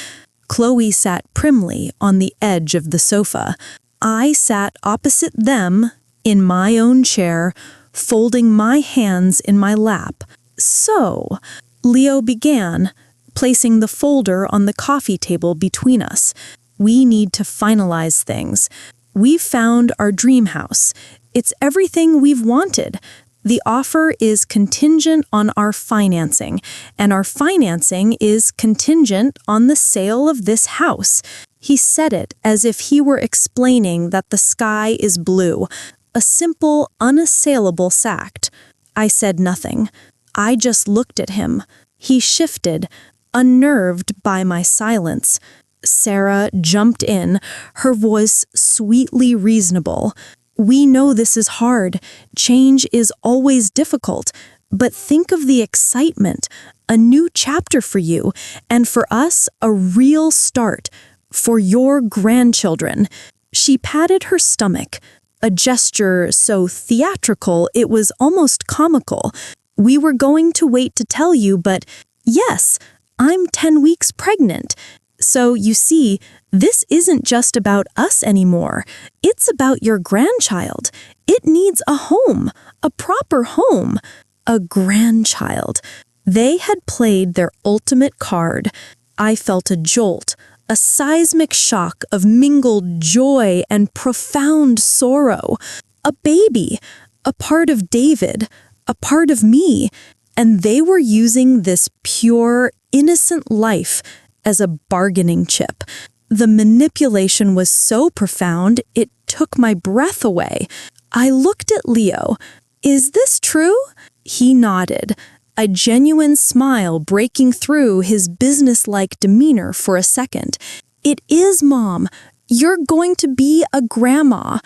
Chloe sat primly on the edge of the sofa. I sat opposite them, in my own chair, folding my hands in my lap. "So," Leo began, placing the folder on the coffee table between us. "We need to finalize things. We've found our dream house. It's everything we've wanted. The offer is contingent on our financing, and our financing is contingent on the sale of this house." He said it as if he were explaining that the sky is blue, a simple, unassailable fact. I said nothing. I just looked at him. He shifted, unnerved by my silence. Sarah jumped in, her voice sweetly reasonable. "We know this is hard. Change is always difficult. But think of the excitement, a new chapter for you, and for us, a real start. For your grandchildren." She patted her stomach, a gesture so theatrical it was almost comical. "We were going to wait to tell you, but yes, I'm 10 weeks pregnant. So, you see, this isn't just about us anymore. It's about your grandchild. It needs a home, a proper home." A grandchild. They had played their ultimate card. I felt a jolt, a seismic shock of mingled joy and profound sorrow. A baby, a part of David, a part of me, and they were using this pure, innocent life as a bargaining chip. The manipulation was so profound, it took my breath away. I looked at Leo. "Is this true?" He nodded, a genuine smile breaking through his businesslike demeanor for a second. "It is, Mom. You're going to be a grandma."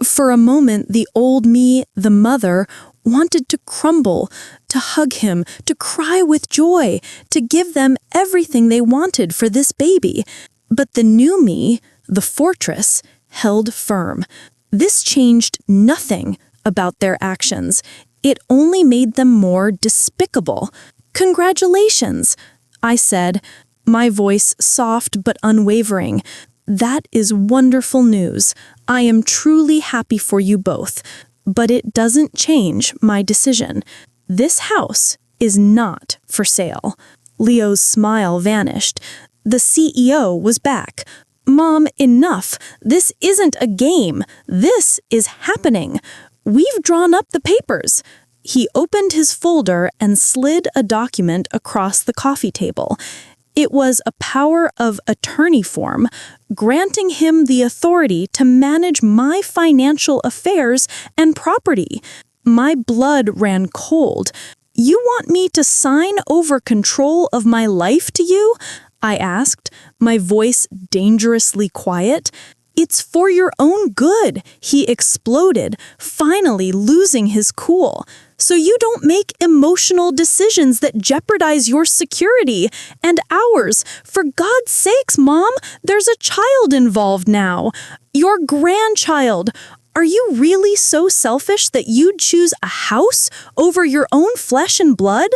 For a moment, the old me, the mother, wanted to crumble, to hug him, to cry with joy, to give them everything they wanted for this baby. But the new me, the fortress, held firm. This changed nothing about their actions. It only made them more despicable. "Congratulations," I said, my voice soft but unwavering. "That is wonderful news. I am truly happy for you both. But it doesn't change my decision. This house is not for sale." Leo's smile vanished. The CEO was back. "Mom, enough. This isn't a game. This is happening. We've drawn up the papers." He opened his folder and slid a document across the coffee table. It was a power of attorney form, granting him the authority to manage my financial affairs and property. My blood ran cold. "You want me to sign over control of my life to you?" I asked, my voice dangerously quiet. "It's for your own good," he exploded, finally losing his cool. "So you don't make emotional decisions that jeopardize your security and ours. For God's sakes, Mom, there's a child involved now. Your grandchild. Are you really so selfish that you'd choose a house over your own flesh and blood?"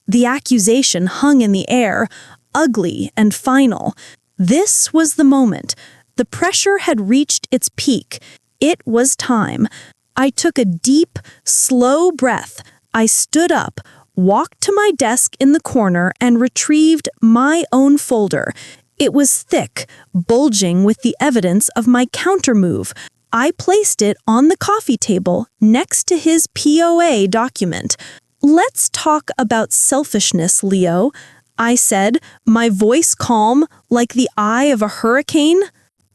The accusation hung in the air, ugly and final. This was the moment. The pressure had reached its peak. It was time. I took a deep, slow breath. I stood up, walked to my desk in the corner, and retrieved my own folder. It was thick, bulging with the evidence of my countermove. I placed it on the coffee table next to his POA document. "Let's talk about selfishness, Leo," I said, my voice calm like the eye of a hurricane.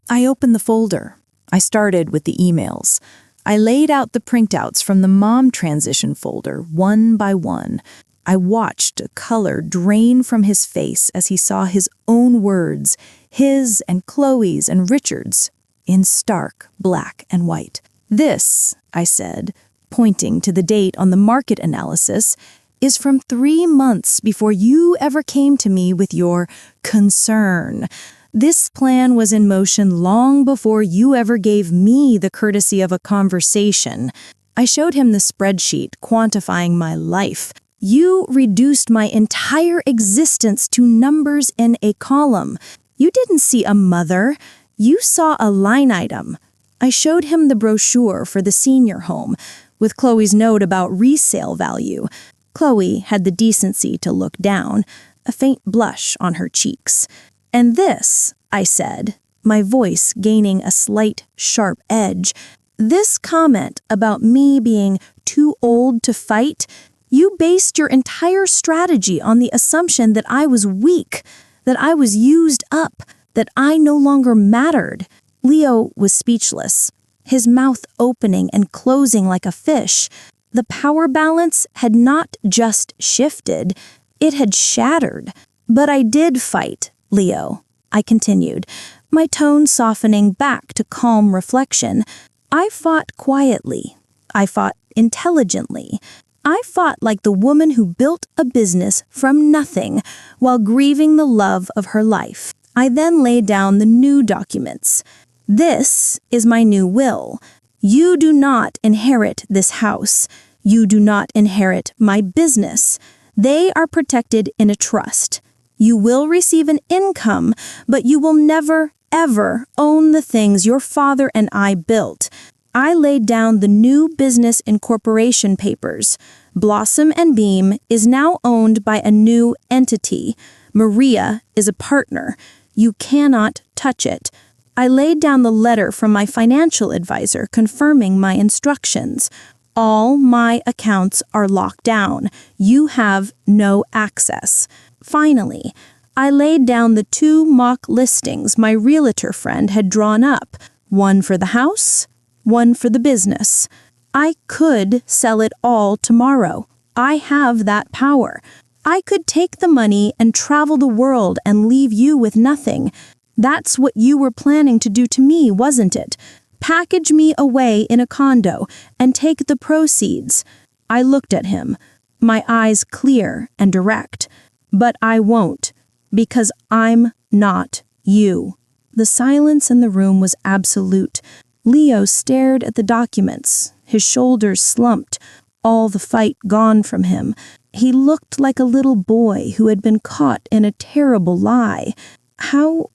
I opened the folder. I started with the emails. I laid out the printouts from the mom transition folder, one by one. I watched a color drain from his face as he saw his own words, his and Chloe's and Richard's, in stark black and white. "This," I said, pointing to the date on the market analysis, "is from 3 months before you ever came to me with your concern. This plan was in motion long before you ever gave me the courtesy of a conversation." I showed him the spreadsheet quantifying my life. "You reduced my entire existence to numbers in a column. You didn't see a mother. You saw a line item." I showed him the brochure for the senior home, with Chloe's note about resale value. Chloe had the decency to look down, a faint blush on her cheeks. "And this," I said, my voice gaining a slight, sharp edge, "this comment about me being too old to fight, you based your entire strategy on the assumption that I was weak, that I was used up, that I no longer mattered." Leo was speechless, his mouth opening and closing like a fish. The power balance had not just shifted, it had shattered. "But I did fight, Leo," I continued, my tone softening back to calm reflection. "I fought quietly. I fought intelligently. I fought like the woman who built a business from nothing while grieving the love of her life. I then laid down the new documents. This is my new will. You do not inherit this house. You do not inherit my business. They are protected in a trust. You will receive an income, but you will never, ever own the things your father and I built. I laid down the new business incorporation papers. Blossom and Beam is now owned by a new entity. Maria is a partner. You cannot touch it. I laid down the letter from my financial advisor confirming my instructions. All my accounts are locked down. You have no access. Finally, I laid down the 2 mock listings my realtor friend had drawn up, one for the house, one for the business. I could sell it all tomorrow. I have that power. I could take the money and travel the world and leave you with nothing. That's what you were planning to do to me, wasn't it? Package me away in a condo and take the proceeds. I looked at him, my eyes clear and direct. But I won't, because I'm not you.
The silence in the room was absolute. Leo stared at the documents, his shoulders slumped, all the fight gone from him. He looked like a little boy who had been caught in a terrible lie. How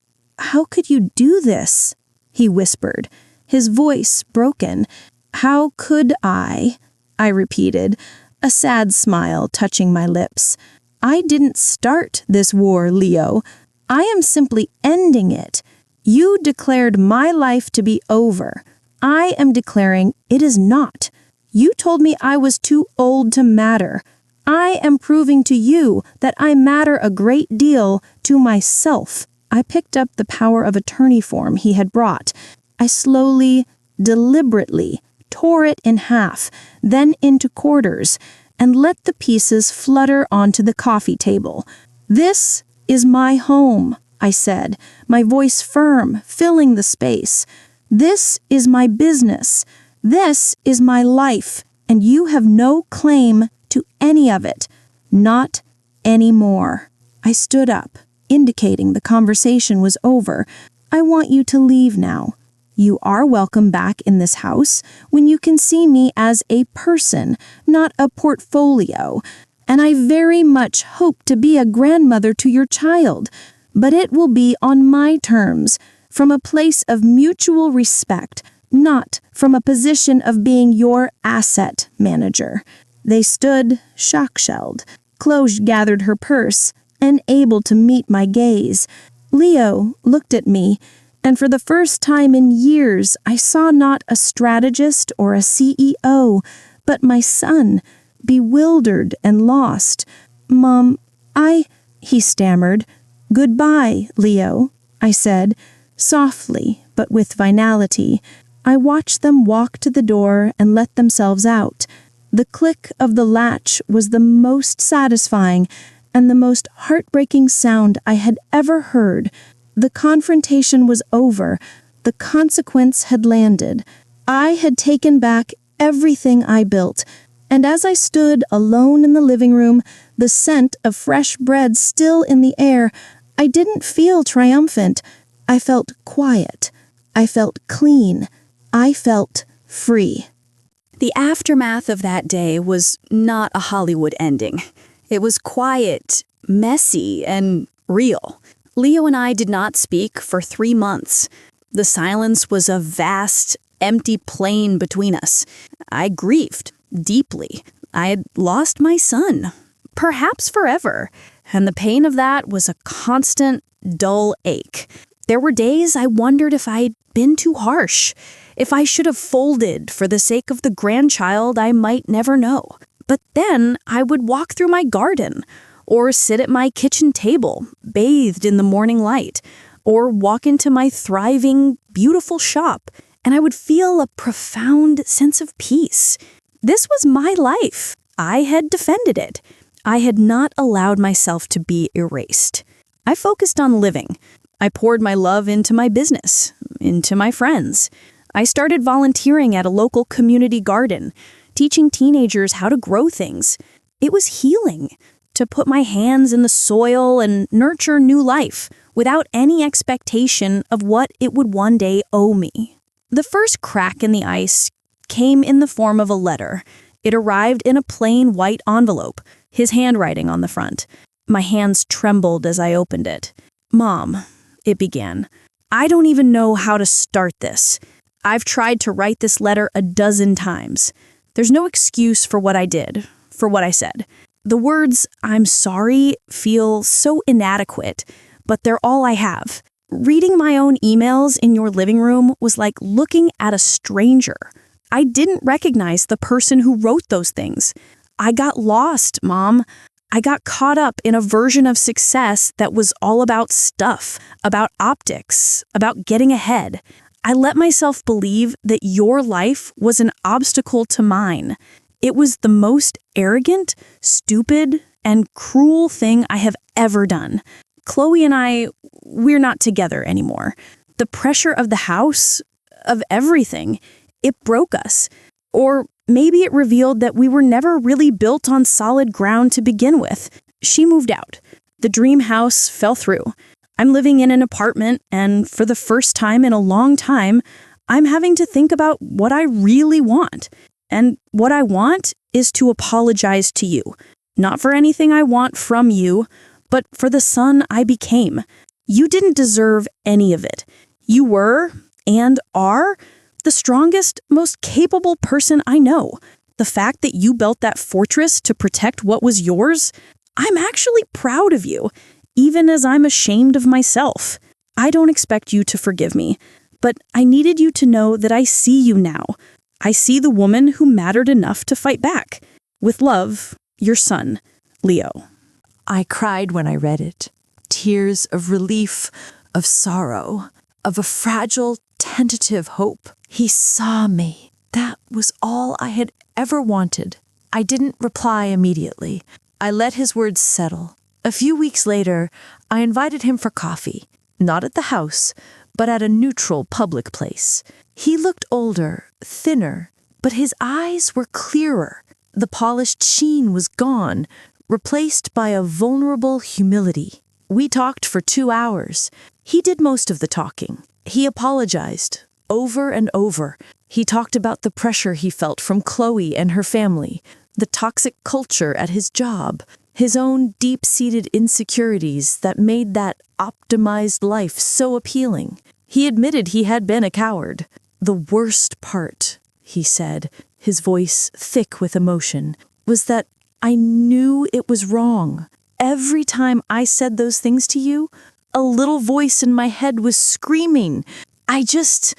could you do this?" he whispered, his voice broken. "How could I?" I repeated, a sad smile touching my lips. "I didn't start this war, Leo. I am simply ending it. You declared my life to be over. I am declaring it is not. You told me I was too old to matter. I am proving to you that I matter a great deal to myself." I picked up the power of attorney form he had brought. I slowly, deliberately tore it in half, then into quarters, and let the pieces flutter onto the coffee table. "This is my home," I said, my voice firm, filling the space. "This is my business. This is my life, and you have no claim to any of it. Not anymore." I stood up, indicating the conversation was over. "I want you to leave now. You are welcome back in this house when you can see me as a person, not a portfolio. And I very much hope to be a grandmother to your child, but it will be on my terms, from a place of mutual respect, not from a position of being your asset manager." They stood, shock-shelled. Chloe gathered her purse, unable to meet my gaze. Leo looked at me, and for the first time in years, I saw not a strategist or a CEO, but my son, bewildered and lost. "Mom, he stammered. "Goodbye, Leo," I said, softly but with finality. I watched them walk to the door and let themselves out. The click of the latch was the most satisfying and the most heartbreaking sound I had ever heard. The confrontation was over. The consequence had landed. I had taken back everything I built, and as I stood alone in the living room, the scent of fresh bread still in the air, I didn't feel triumphant. I felt quiet. I felt clean. I felt free.
The aftermath of that day was not a Hollywood ending. It was quiet, messy, and real. Leo and I did not speak for 3 months. The silence was a vast, empty plain between us. I grieved deeply. I had lost my son, perhaps forever, and the pain of that was a constant, dull ache. There were days I wondered if I'd been too harsh, if I should have folded for the sake of the grandchild I might never know. But then I would walk through my garden, or sit at my kitchen table, bathed in the morning light, or walk into my thriving, beautiful shop, and I would feel a profound sense of peace. This was my life. I had defended it. I had not allowed myself to be erased. I focused on living. I poured my love into my business, into my friends. I started volunteering at a local community garden, teaching teenagers how to grow things. It was healing to put my hands in the soil and nurture new life without any expectation of what it would one day owe me. The first crack in the ice came in the form of a letter. It arrived in a plain white envelope, his handwriting on the front. My hands trembled as I opened it. "Mom," it began, "I don't even know how to start this. I've tried to write this letter a dozen times. There's no excuse for what I did, for what I said. The words, 'I'm sorry,' feel so inadequate, but they're all I have. Reading my own emails in your living room was like looking at a stranger. I didn't recognize the person who wrote those things. I got lost, Mom. I got caught up in a version of success that was all about stuff, about optics, about getting ahead. I let myself believe that your life was an obstacle to mine. It was the most arrogant, stupid, and cruel thing I have ever done. Chloe and we're not together anymore. The pressure of the house, of everything, it broke us. Or maybe it revealed that we were never really built on solid ground to begin with. She moved out. The dream house fell through.
I'm living in an apartment, and for the first time in a long time, I'm having to think about what I really want. And what I want is to apologize to you. Not for anything I want from you, but for the son I became. You didn't deserve any of it. You were, and are, the strongest, most capable person I know. The fact that you built that fortress to protect what was yours, I'm actually proud of you, even as I'm ashamed of myself. I don't expect you to forgive me, but I needed you to know that I see you now. I see the woman who mattered enough to fight back. With love, your son, Leo.
I cried when I read it. Tears of relief, of sorrow, of a fragile, tentative hope. He saw me. That was all I had ever wanted. I didn't reply immediately. I let his words settle. A few weeks later, I invited him for coffee. Not at the house, but at a neutral public place. He looked older, thinner, but his eyes were clearer. The polished sheen was gone, replaced by a vulnerable humility. We talked for 2 hours. He did most of the talking. He apologized, over and over. He talked about the pressure he felt from Chloe and her family, the toxic culture at his job, his own deep-seated insecurities that made that optimized life so appealing. He admitted he had been a coward. The worst part, he said, his voice thick with emotion, was that I knew it was wrong. Every time I said those things to you, a little voice in my head was screaming. I just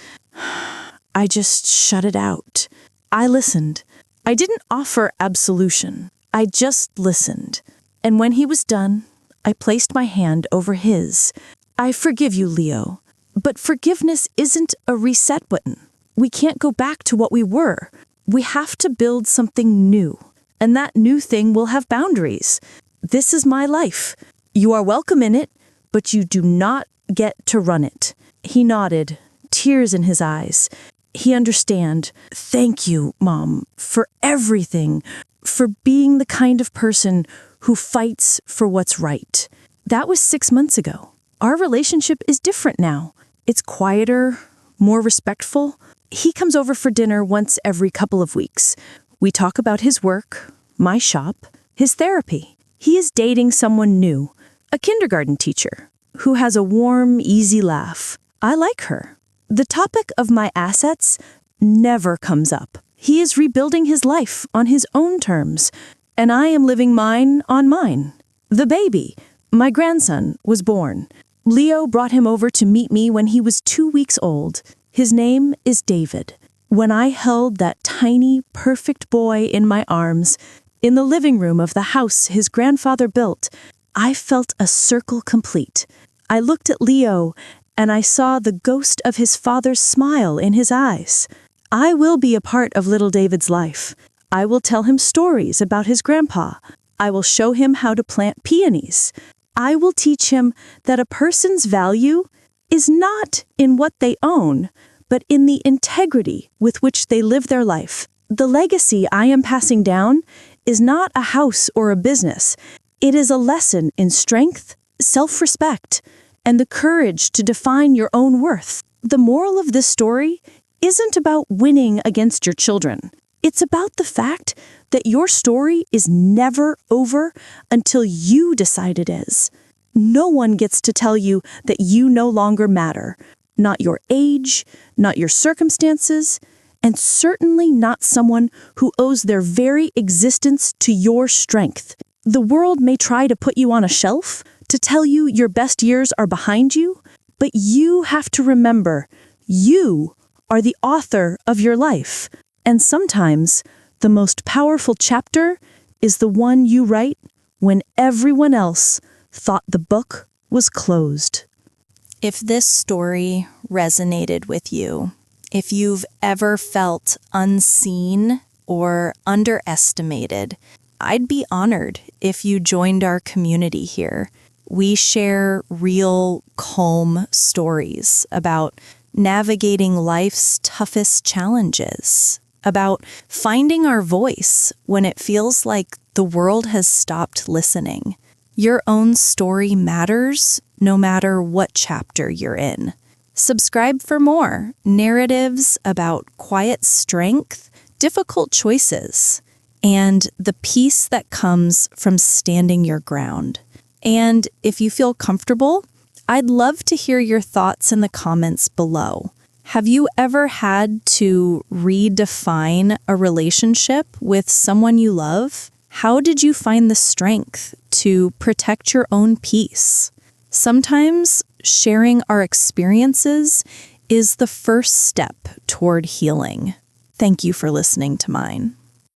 shut it out. I listened. I didn't offer absolution. I just listened. And when he was done, I placed my hand over his. I forgive you, Leo. But forgiveness isn't a reset button. We can't go back to what we were. We have to build something new. And that new thing will have boundaries. This is my life. You are welcome in it, but you do not get to run it. He nodded, tears in his eyes. He understand. Thank you, Mom, for everything, for being the kind of person who fights for what's right. That was 6 months ago. Our relationship is different now. It's quieter, more respectful. He comes over for dinner once every couple of weeks. We talk about his work, my shop, his therapy. He is dating someone new, a kindergarten teacher, who has a warm, easy laugh. I like her. The topic of my assets never comes up. He is rebuilding his life on his own terms, and I am living mine on mine. The baby, my grandson, was born. Leo brought him over to meet me when he was 2 weeks old. His name is David. When I held that tiny, perfect boy in my arms, in the living room of the house his grandfather built, I felt a circle complete. I looked at Leo, and I saw the ghost of his father's smile in his eyes. I will be a part of little David's life. I will tell him stories about his grandpa. I will show him how to plant peonies. I will teach him that a person's value is not in what they own, but in the integrity with which they live their life. The legacy I am passing down is not a house or a business. It is a lesson in strength, self-respect, and the courage to define your own worth. The moral of this story isn't about winning against your children. It's about the fact that your story is never over until you decide it is. No one gets to tell you that you no longer matter. Not your age, not your circumstances, and certainly not someone who owes their very existence to your strength. The world may try to put you on a shelf, to tell you your best years are behind you, but you have to remember, you are the author of your life. And sometimes, the most powerful chapter is the one you write when everyone else thought the book was closed.
If this story resonated with you, if you've ever felt unseen or underestimated, I'd be honored if you joined our community here. We share real, calm stories about navigating life's toughest challenges, about finding our voice when it feels like the world has stopped listening.
Your own story matters, no matter what chapter you're in. Subscribe for more narratives about quiet strength, difficult choices, and the peace that comes from standing your ground. And if you feel comfortable, I'd love to hear your thoughts in the comments below. Have you ever had to redefine a relationship with someone you love? How did you find the strength to protect your own peace? Sometimes sharing our experiences is the first step toward healing. Thank you for listening to mine.